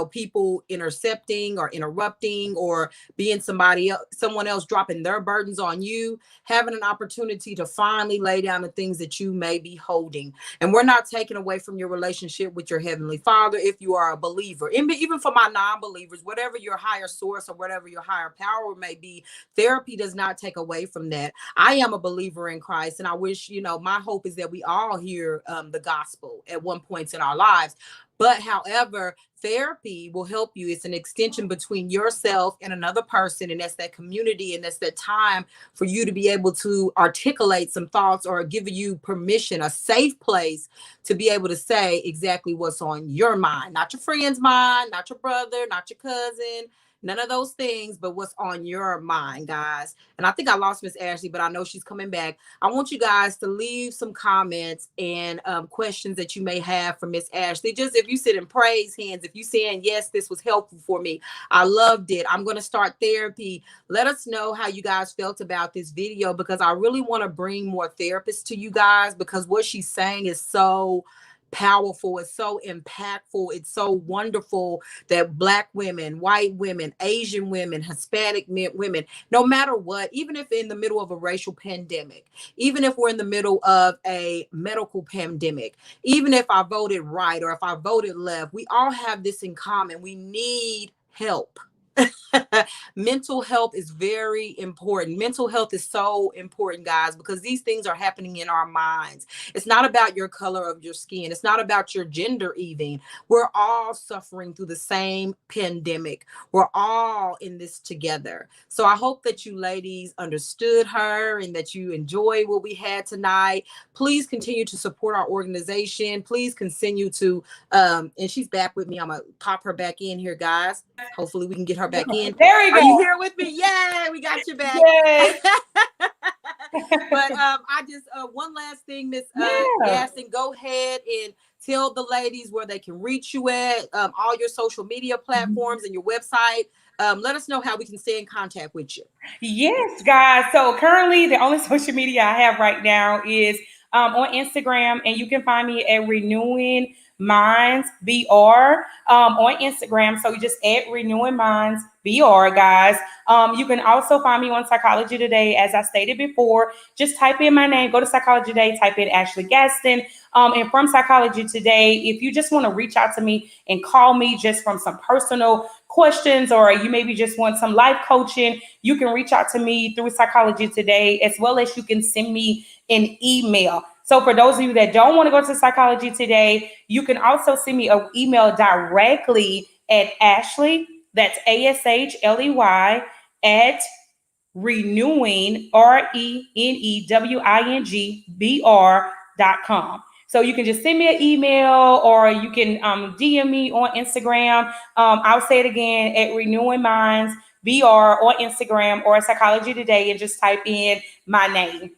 people intercepting or interrupting or being someone else dropping their burdens on you, having an opportunity to finally lay down the things that you may be holding. And we're not taking away from your relationship with your Heavenly Father if you are a believer. And even for my non believers, whatever your higher source or whatever your higher power may be, therapy does not take away from that. I am a believer in Christ, and I wish, my hope is that we all hear the gospel at one point in our lives. But however, therapy will help you. It's an extension between yourself and another person, and that's that community, and that's that time for you to be able to articulate some thoughts or give you permission, a safe place to be able to say exactly what's on your mind, not your friend's mind, not your brother, not your cousin, none of those things, but what's on your mind, guys. And I think I lost Miss Ashley, but I know she's coming back. I want you guys to leave some comments and questions that you may have for Miss Ashley. Just if you sit in praise hands, if you saying, yes, this was helpful for me, I loved it, I'm going to start therapy. Let us know how you guys felt about this video, because I really want to bring more therapists to you guys, because what she's saying is so powerful, it's so impactful, it's so wonderful that Black women, white women, Asian women, Hispanic women, no matter what, even if in the middle of a racial pandemic, even if we're in the middle of a medical pandemic, even if I voted right or if I voted left, we all have this in common. We need help. Mental health is very important. Mental health is so important, guys, because these things are happening in our minds. It's not about your color of your skin. It's not about your gender even. We're all suffering through the same pandemic. We're all in this together. So I hope that you ladies understood her and that you enjoyed what we had tonight. Please continue to support our organization. Please continue to, and she's back with me. I'm going to pop her back in here, guys. Hopefully we can get her her back in. There we go. Are you here with me? Yeah, we got you back. Yes. But I just one last thing, Miss Gaston, go ahead and tell the ladies where they can reach you at, all your social media platforms and your website. Let us know how we can stay in contact with you. Yes, guys. So currently, the only social media I have right now is on Instagram, and you can find me at Renewing Minds BR on Instagram. So you just add Renewing Minds BR, guys. You can also find me on Psychology Today, as I stated before. Just type in my name, go to Psychology Today, type in Ashley Gaston. And from Psychology Today, if you just want to reach out to me and call me just from some personal questions, or you maybe just want some life coaching, you can reach out to me through Psychology Today, as well as you can send me an email. So for those of you that don't want to go to Psychology Today, you can also send me an email directly at Ashley, that's ASHLEY, at renewing, RENEWING BR.com. So you can just send me an email, or you can DM me on Instagram. I'll say it again, at Renewing Minds BR on Instagram, or Psychology Today, and just type in my name.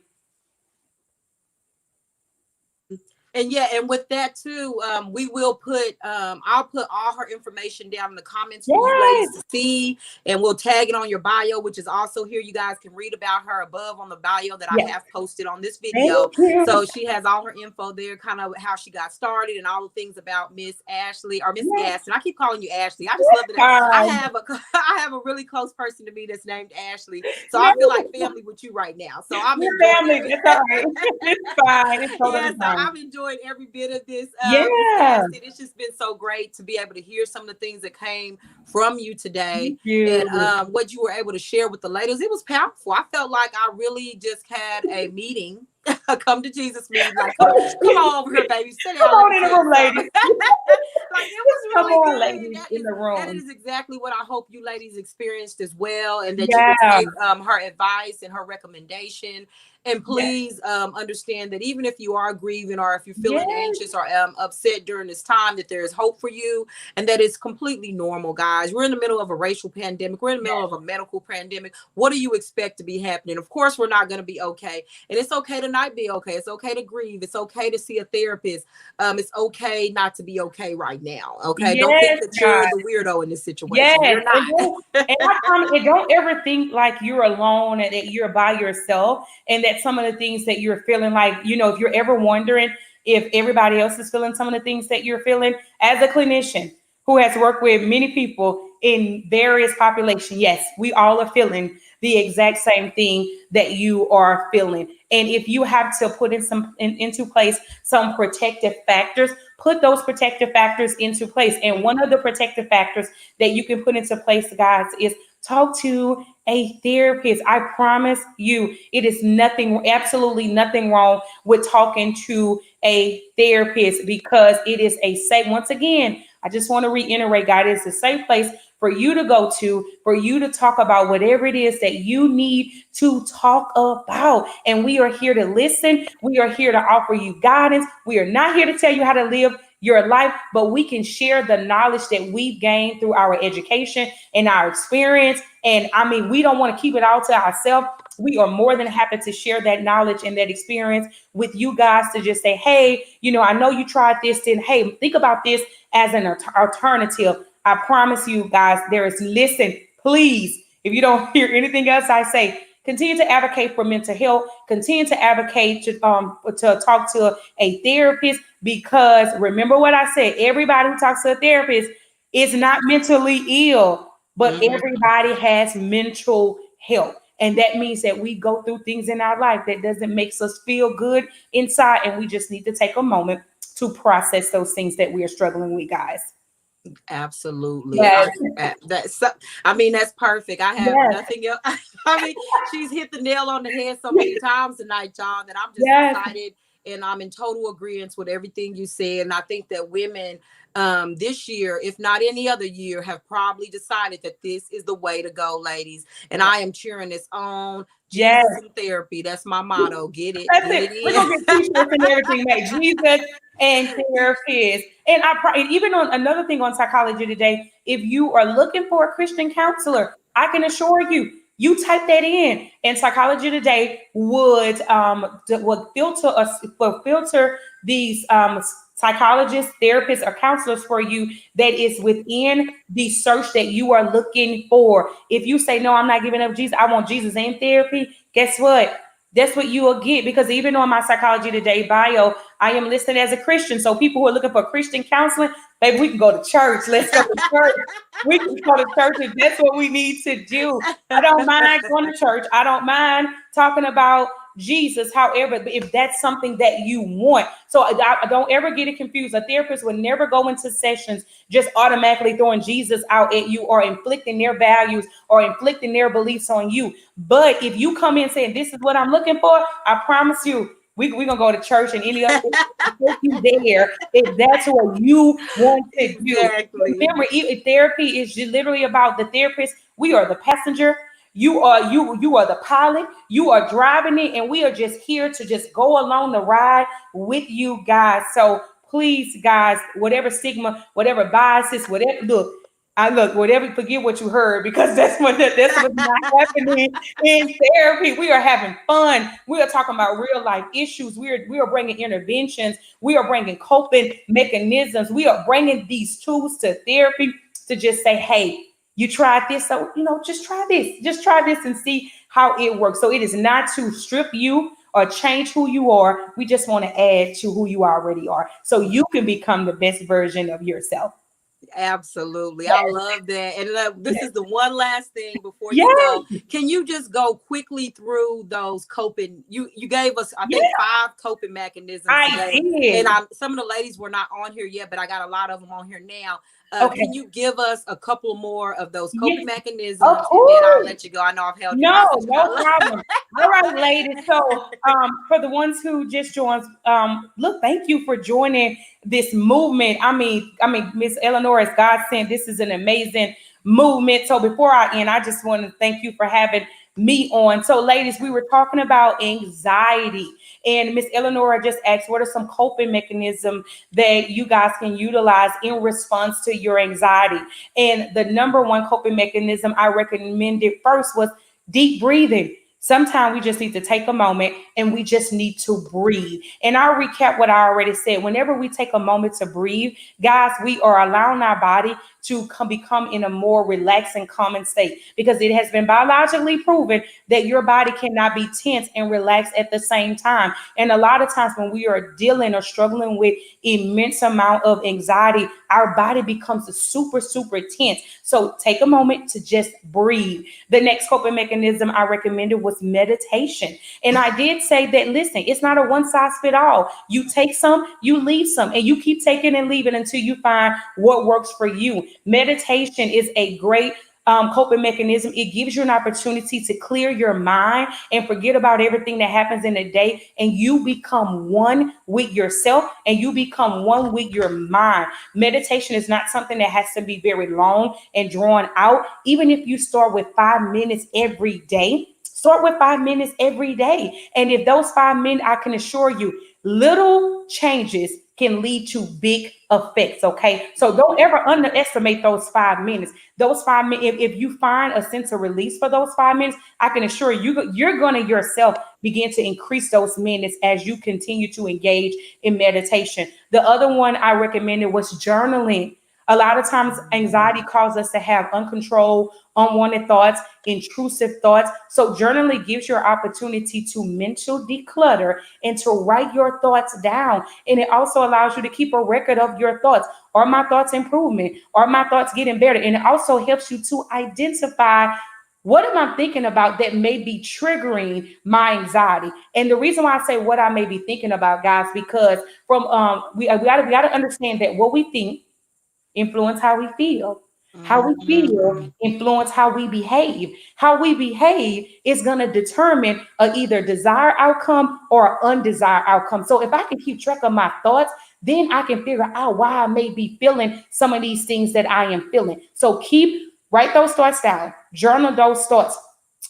And yeah, and with that too, we will put I'll put all her information down in the comments for you ladies to see, and we'll tag it on your bio, which is also here. You guys can read about her above on the bio that I have posted on this video. So she has all her info there, kind of how she got started and all the things about Miss Ashley, or Miss Gaston. I keep calling you Ashley. I just love that I have a really close person to me that's named Ashley. So I feel like family with you right now. So I'm family. It's all right. It's fine. It's totally fine. I've enjoyed every bit of this. It's just been so great to be able to hear some of the things that came from you today, and what you were able to share with the ladies. It was powerful. I felt like I really just had a meeting. Come to Jesus meeting. Like, come on over here, baby. Sit down. Come on in the room, ladies. Like, it was really good. Ladies in the room. That is exactly what I hope you ladies experienced as well, and that you would take her advice and her recommendation. And please understand that even if you are grieving, or if you're feeling anxious or upset during this time, that there is hope for you, and that it's completely normal, guys. We're in the middle of a racial pandemic. We're in the middle of a medical pandemic. What do you expect to be happening? Of course, we're not going to be okay. And it's okay to not be okay. It's okay to grieve. It's okay to see a therapist. It's okay not to be okay right now. Okay. Don't think that you're the weirdo in this situation. You're not. And I promise, don't ever think like you're alone and that you're by yourself, and that some of the things that you're feeling, like, if you're ever wondering if everybody else is feeling some of the things that you're feeling, as a clinician who has worked with many people in various populations, yes, we all are feeling the exact same thing that you are feeling. And if you have to put into place some protective factors, put those protective factors into place. And one of the protective factors that you can put into place, guys, is talk to a therapist. I promise you, it is absolutely nothing wrong with talking to a therapist, because it is a safe, once again, I just want to reiterate, guys, it's a safe place for you to go to, for you to talk about whatever it is that you need to talk about. And we are here to listen. We are here to offer you guidance. We are not here to tell you how to live your life, but we can share the knowledge that we've gained through our education and our experience. And I mean, we don't want to keep it all to ourselves. We are more than happy to share that knowledge and that experience with you guys, to just say, hey, I know you tried this, and hey, think about this as an alternative. I promise you guys, listen, please, if you don't hear anything else I say, continue to advocate for mental health, continue to advocate to talk to a therapist, because remember what I said, everybody who talks to a therapist is not mentally ill, but everybody has mental health. And that means that we go through things in our life that doesn't make us feel good inside. And we just need to take a moment to process those things that we are struggling with, guys. Absolutely. Yes. That's perfect. I have nothing else. I mean, she's hit the nail on the head so many times tonight, John, that I'm just excited, and I'm in total agreement with everything you said. And I think that women this year, if not any other year, have probably decided that this is the way to go, ladies. And I am cheering this on. Jesus in therapy. That's my motto. Get it. That's it. We're gonna get t-shirts and everything, mate. Jesus and therapists. And and even on another thing on Psychology Today, if you are looking for a Christian counselor, I can assure you, you type that in, and Psychology Today would filter these psychologists, therapists, or counselors for you that is within the search that you are looking for. If you say, no, I'm not giving up Jesus, I want Jesus and therapy, guess what? That's what you will get, because even on my Psychology Today bio, I am listed as a Christian. So people who are looking for Christian counseling, baby, we can go to church. Let's go to church. We can go to church if that's what we need to do. I don't mind going to church. I don't mind talking about Jesus. However, if that's something that you want. So I don't ever get it confused. A therapist would never go into sessions just automatically throwing Jesus out at you or inflicting their values or inflicting their beliefs on you. But if you come in saying, this is what I'm looking for, I promise you, we're going to go to church and any other you there if that's what you want to do. Exactly. Remember, therapy is literally about the therapist. We are the passenger. You are the pilot. You are driving it, and we are just here to just go along the ride with you guys. So please, guys, whatever stigma, whatever biases, whatever whatever, forget what you heard, because that's what's not happening in therapy. We are having fun. We are talking about real life issues. We are bringing interventions. We are bringing coping mechanisms. We are bringing these tools to therapy to just say, hey, you tried this, so just try this and see how it works. So it is not to strip you or change who you are. We just want to add to who you already are, so you can become the best version of yourself. Absolutely. I Yes. love that. And this is the one last thing before you Yes. go. Can you just go quickly through those coping? You gave us, I think, Yes. 5 coping mechanisms I today. did. And some of the ladies were not on here yet, but I got a lot of them on here now. Okay. Can you give us a couple more of those coping Yes. mechanisms, Of and then I'll course. let you go? I know I've held you No, hostage, but I no love. problem. All right, ladies. So, for the ones who just joined, look, thank you for joining this movement. I mean, Miss Eleanor, as God sent, this is an amazing movement. So, before I end, I just want to thank you for having me on. So, ladies, we were talking about anxiety, and Miss Eleanor just asked, what are some coping mechanisms that you guys can utilize in response to your anxiety? And the number one coping mechanism I recommended first was deep breathing. Sometimes we just need to take a moment and we just need to breathe. And I'll recap what I already said. Whenever we take a moment to breathe, guys, we are allowing our body to become in a more relaxed and calming state, because it has been biologically proven that your body cannot be tense and relaxed at the same time. And a lot of times when we are dealing or struggling with immense amount of anxiety, our body becomes super, super tense. So take a moment to just breathe. The next coping mechanism I recommended was meditation. And I did say that, listen, it's not a one size fit all. You take some, you leave some, and you keep taking and leaving until you find what works for you. Meditation is a great coping mechanism. It gives you an opportunity to clear your mind and forget about everything that happens in a day, and you become one with yourself and you become one with your mind. Meditation is not something that has to be very long and drawn out. Even if you start with 5 minutes every day, start with 5 minutes every day. And if those 5 minutes, I can assure you, little changes can lead to big effects. Okay. So don't ever underestimate those 5 minutes. Those 5 minutes, if you find a sense of release for those 5 minutes, I can assure you, you're going to yourself begin to increase those minutes as you continue to engage in meditation. The other one I recommended was journaling. A lot of times anxiety causes us to have uncontrolled, unwanted thoughts, intrusive thoughts. So journaling gives you an opportunity to mental declutter and to write your thoughts down. And it also allows you to keep a record of your thoughts. Are my thoughts improvement? Are my thoughts getting better? And it also helps you to identify, what am I thinking about that may be triggering my anxiety? And the reason why I say what I may be thinking about, guys, because from we got to understand that what we think influence how we feel. How we feel Mhm. influence how we behave. How we behave is going to determine a either desired outcome or undesired outcome. So if I can keep track of my thoughts, then I can figure out why I may be feeling some of these things that I am feeling. So write those thoughts down, journal those thoughts.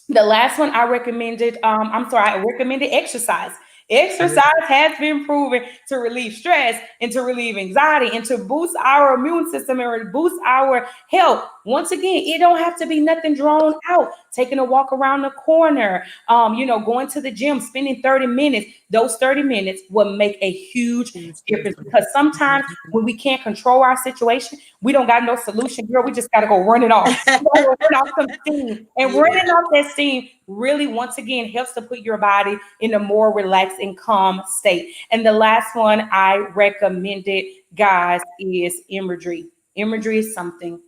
The last one I recommended, I recommended exercise. Exercise has been proven to relieve stress and to relieve anxiety and to boost our immune system and boost our health. Once again, it don't have to be nothing drawn out. Taking a walk around the corner, going to the gym, spending 30 minutes. Those 30 minutes will make a huge Huge difference difference. because sometimes when we can't control our situation, we don't got no solution, girl. We just got to go run it off. We gotta go run off some steam. And Yeah. running off that steam really, once again, helps to put your body in a more relaxed and calm state. And the last one I recommended, guys, is imagery. Imagery is something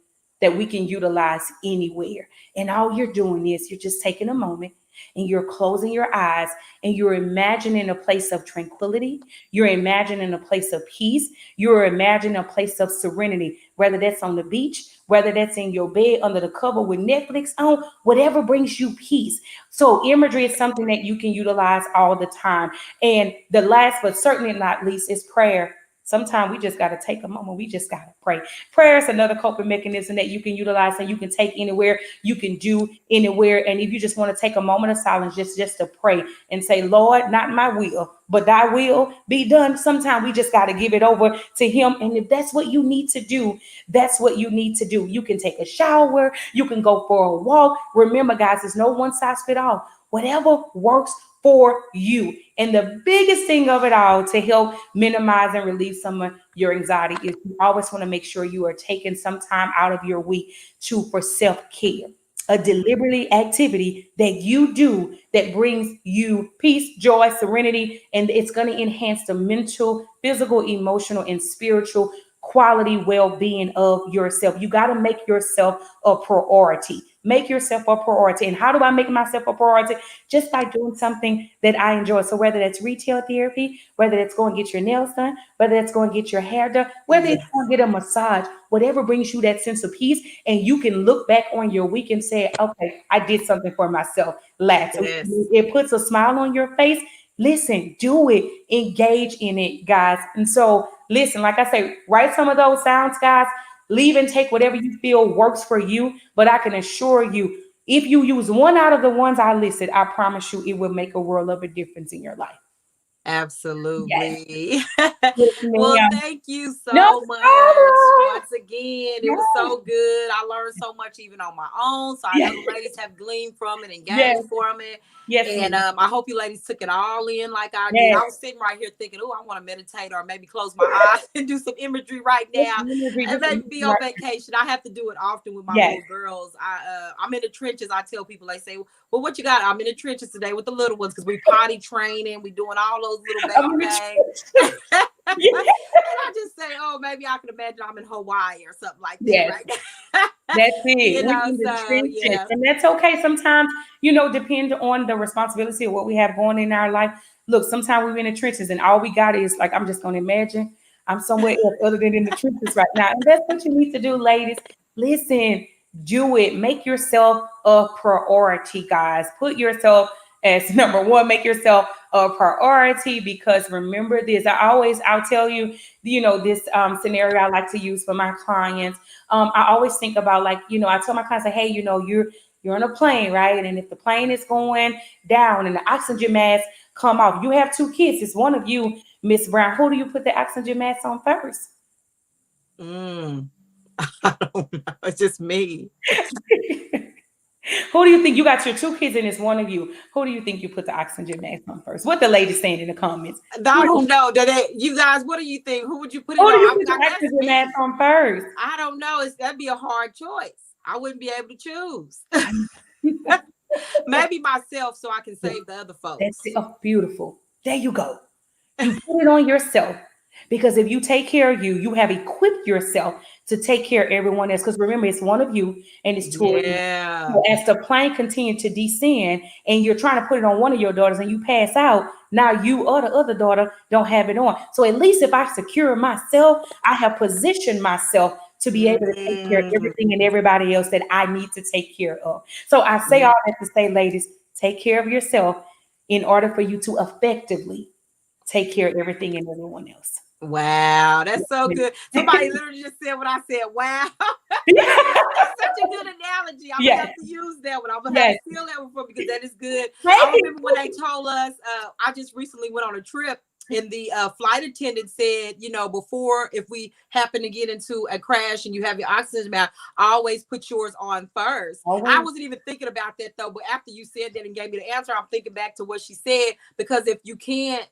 that we can utilize anywhere. And all you're doing is you're just taking a moment and you're closing your eyes and you're imagining a place of tranquility. You're imagining a place of peace. You're imagining a place of serenity, whether that's on the beach, whether that's in your bed under the cover with Netflix on, whatever brings you peace. So imagery is something that you can utilize all the time. And the last, but certainly not least, is prayer. Sometimes we just got to take a moment. We just got to pray. Prayer is another coping mechanism that you can utilize and you can take anywhere, you can do anywhere. And if you just want to take a moment of silence, just to pray and say, Lord, not my will, but thy will be done. Sometimes we just got to give it over to him. And if that's what you need to do, that's what you need to do. You can take a shower. You can go for a walk. Remember, guys, there's no one size fit all. Whatever works for you. And the biggest thing of it all to help minimize and relieve some of your anxiety is you always want to make sure you are taking some time out of your week for self-care. A deliberately activity that you do that brings you peace, joy, serenity, and it's going to enhance the mental, physical, emotional, and spiritual quality well-being of yourself. You got to make yourself a priority. Make yourself a priority. And how do I make myself a priority? Just by doing something that I enjoy. So whether that's retail therapy, whether it's going to get your nails done, whether it's going to get your hair done, whether it's going to get a massage, whatever brings you that sense of peace, and you can look back on your week and say, okay, I did something for myself last week. Yes. It puts a smile on your face. Listen, do it, engage in it, guys. And so, listen, like I say, write some of those sounds, guys. Leave and take whatever you feel works for you. But I can assure you, if you use one out of the ones I listed, I promise you it will make a world of a difference in your life. Yes. Absolutely. Yes, Well, ma'am. thank you No so much. problem. Once again, it was Yes. so good. I learned so much even on my own. So I know Yes. the ladies have gleaned from it and Yes. gained from it. Yes, And ma'am. I hope you ladies took it all in like I did. Yes. I was sitting right here thinking, oh, I want to meditate or maybe close my eyes and do some imagery right Just now imagery, and just maybe be on imagery. vacation. I have to do it often with my Yes. little girls. I'm in the trenches. I tell people, they say, well, what you got? I'm in the trenches today with the little ones because we potty training. We doing all those little I'm baby in the things. church. And Yes. I just say, oh, maybe I can imagine I'm in Hawaii or something like that Yes. right now. That's it. We in the So trenches. yeah, And that's okay. Sometimes, depend on the responsibility of what we have going in our life. Look, sometimes we're in the trenches and all we got is like, I'm just going to imagine I'm somewhere else other than in the trenches right now. And that's what you need to do, ladies. Listen, do it. Make yourself a priority, guys. Put yourself as number one. Make yourself a priority because remember this. I'll tell you, this scenario I like to use for my clients. I always think about like, I tell my clients, like, hey, you're on a plane, right? And if the plane is going down and the oxygen mask come off, you have two kids. It's one of you, Miss Brown. Who do you put the oxygen mask on first? mm, I don't know. It's just me. Who do you think you got your two kids and it's one of you? Who do you think you put the oxygen mask on first? What the ladies saying in the comments? I don't know. You guys, what do you think? Who would you put it Who do you on? put I the guess oxygen me. mask on first? I don't know. That'd be a hard choice. I wouldn't be able to choose. Maybe myself so I can save the other That's folks. it. Oh, beautiful. There you go. You put it on yourself because if you take care of you, you have equipped yourself to take care of everyone else. Because remember, it's one of you and it's two of you. Yeah. So as the plane continues to descend and you're trying to put it on one of your daughters and you pass out, now you or the other daughter don't have it on. So at least if I secure myself, I have positioned myself to be able to take care of Mm, everything and everybody else that I need to take care of. So I say all that to say, ladies, take care of yourself in order for you to effectively take care of everything and everyone else. Wow, that's so good. Somebody literally just said what I said. Wow. That's such a good analogy. I'm gonna have to use that one. I'm gonna have to steal that one from because that is good. I remember when they told us, I just recently went on a trip and the flight attendant said, you know, before, if we happen to get into a crash and you have your oxygen mask, always put yours on first. I wasn't even thinking about that though, but after you said that and gave me the answer, I'm thinking back to what she said, because if you can't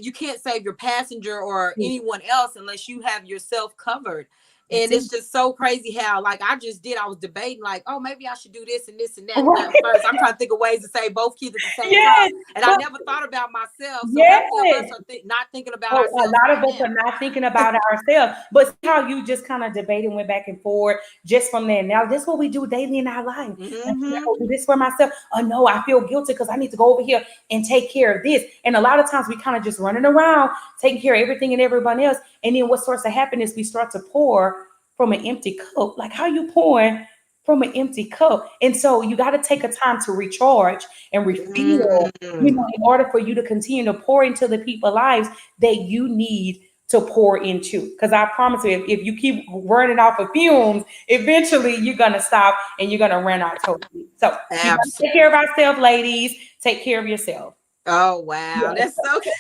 you can't save your passenger or anyone else unless you have yourself covered. And it's just so crazy how, like, I was debating, like, oh, maybe I should do this and this and that first. I'm trying to think of ways to save both kids at the same time. And I never thought about myself. So how many of us are not thinking about ourselves? A lot of us are not thinking about ourselves. But see how you just kind of debated, went back and forth just from there. Now, this is what we do daily in our life. I do this for myself. Oh, no, I feel guilty because I need to go over here and take care of this. And a lot of times we kind of just running around, taking care of everything and everybody else. And then what starts to happen is we start to pour from an empty cup. Like, how you pouring from an empty cup? And so you got to take a time to recharge and refill, you know, in order for you to continue to pour into the people's lives that you need to pour into. Because I promise you, if you keep running off of fumes, eventually you're going to stop and you're going to run out totally. So you got to take care of ourselves, ladies. Take care of yourself. Oh, wow. That's so good.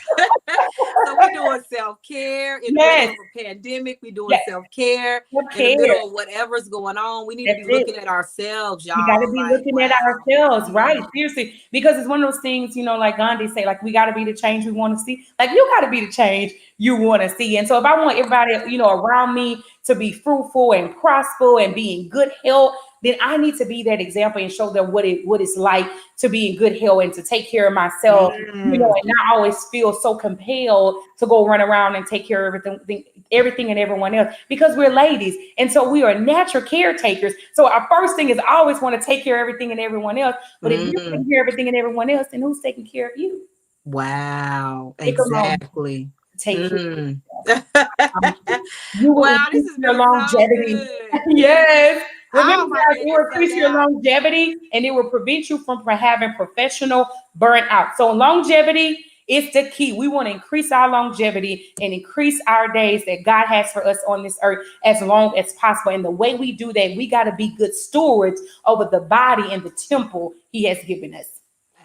So we're doing self-care in the middle of a pandemic. We're doing self-care in the middle of whatever's going on. We need to be looking at ourselves, y'all. We got to be looking at ourselves, right? Seriously, because it's one of those things, you know, like Gandhi say, like, we got to be the change we want to see. Like, you got to be the change you want to see. And so if I want everybody, you know, around me to be fruitful and prosper and be in good health, then I need to be that example and show them what it's like to be in good health and to take care of myself, you know, and not always feel so compelled to go run around and take care of everything and everyone else, because we're ladies. And so we are natural caretakers. So our first thing is I always want to take care of everything and everyone else. But if you're taking care of everything and everyone else, then who's taking care of you? Wow. Exactly. Take care. Wow, this is your longevity. So Yes. Remember, guys, it will increase your longevity and it will prevent you from having professional burnout. So longevity is the key. We want to increase our longevity and increase our days that God has for us on this earth as long as possible. And the way we do that, we got to be good stewards over the body and the temple He has given us.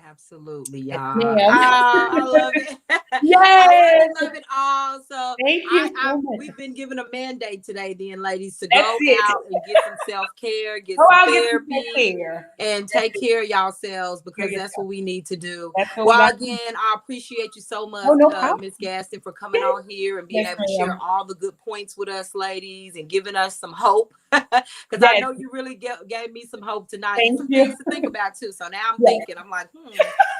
Absolutely, y'all. I love it. Yes. I love it all. So thank you so much. We've been given a mandate today, then, ladies, to go out and get some self-care, get some therapy, and take care of yourselves, because that's what we need to do. Well, again, I appreciate you so much, Miss Gaston, for coming on here and being able to share all the good points with us, ladies, and giving us some hope. Because I know you really gave me some hope tonight and some things to think about too. So now I'm thinking, I'm like,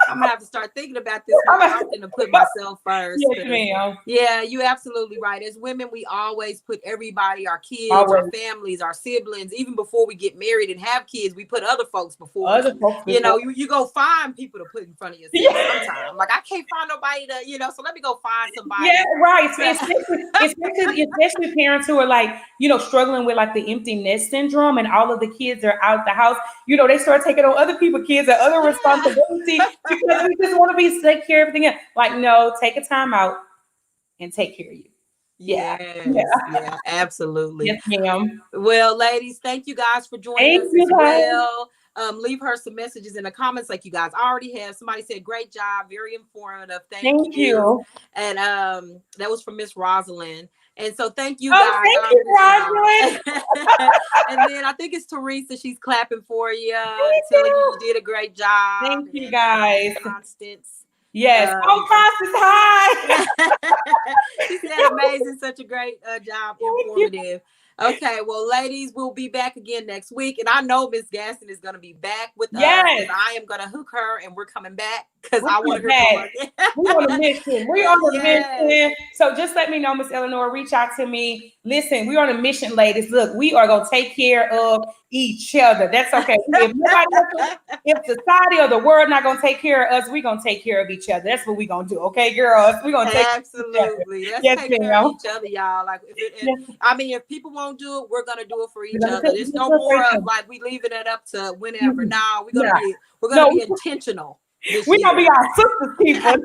I'm gonna have to start thinking about this more often and put myself first. Yes, ma'am. Yeah, you're absolutely right. As women, we always put everybody, our kids, our families, our siblings, even before we get married and have kids, we put other folks before. You know, you go find people to put in front of yourself sometimes. Like, I can't find nobody to, you know, so let me go find somebody. Yeah, right. Especially parents who are like, you know, struggling with like the empty nest syndrome and all of the kids are out the house. You know, they start taking on other people's kids and other responsibilities because we just want to be take care of everything else. Like, no, take a time out and take care of you. Yeah, absolutely. Yes, ma'am. Well, ladies, thank you guys for joining us as well. Leave her some messages in the comments like you guys already have. Somebody said, great job, very informative. Thank you. And that was from Miss Rosalind. And so thank you guys. Thank you, Rosalind. And then I think it's Teresa. She's clapping for you, telling you did a great job. Thank you, guys. Constance. Yes. Constance, hi. She said amazing, such a great job, informative. Okay, well, ladies, we'll be back again next week. And I know Miss Gaston is going to be back with us. And I am going to hook her and we're coming back because I want to hear more. We're on a mission. We're on a mission. So just let me know, Miss Eleanor, reach out to me. Listen, we're on a mission, ladies. Look, we are going to take care of each other. That's okay. If society or the world not going to take care of us, we're going to take care of each other. That's what we're going to do. Okay, girls? We're going to take absolutely. Let's take care of each other, y'all. Like, I mean, if people won't do it, we're going to do it for each other. There's no more of like we leaving it up to whenever. No, we're going to be intentional. this We're gonna year. be our sisters keeper.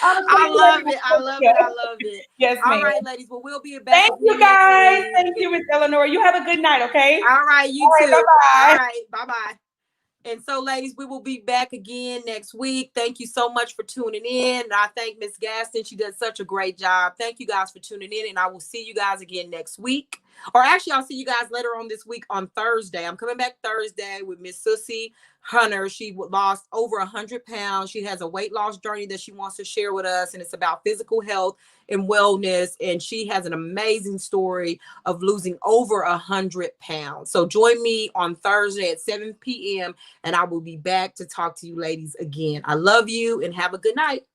I love it. I love it. I love it. Yes, All ma'am. right, ladies. Well, we'll be back Thank you again next guys. week. Thank you, Miss Eleanor. You have a good night, okay? All right, you All right, too. bye-bye. All right, bye-bye. And so, ladies, we will be back again next week. Thank you so much for tuning in. And I thank Miss Gaston. She does such a great job. Thank you guys for tuning in. And I will see you guys again next week. Or actually, I'll see you guys later on this week on Thursday. I'm coming back Thursday with Miss Susie Hunter. She lost over 100 pounds. She has a weight loss journey that she wants to share with us. And it's about physical health and wellness. And she has an amazing story of losing over 100 pounds. So join me on Thursday at 7 p.m. and I will be back to talk to you ladies again. I love you and have a good night.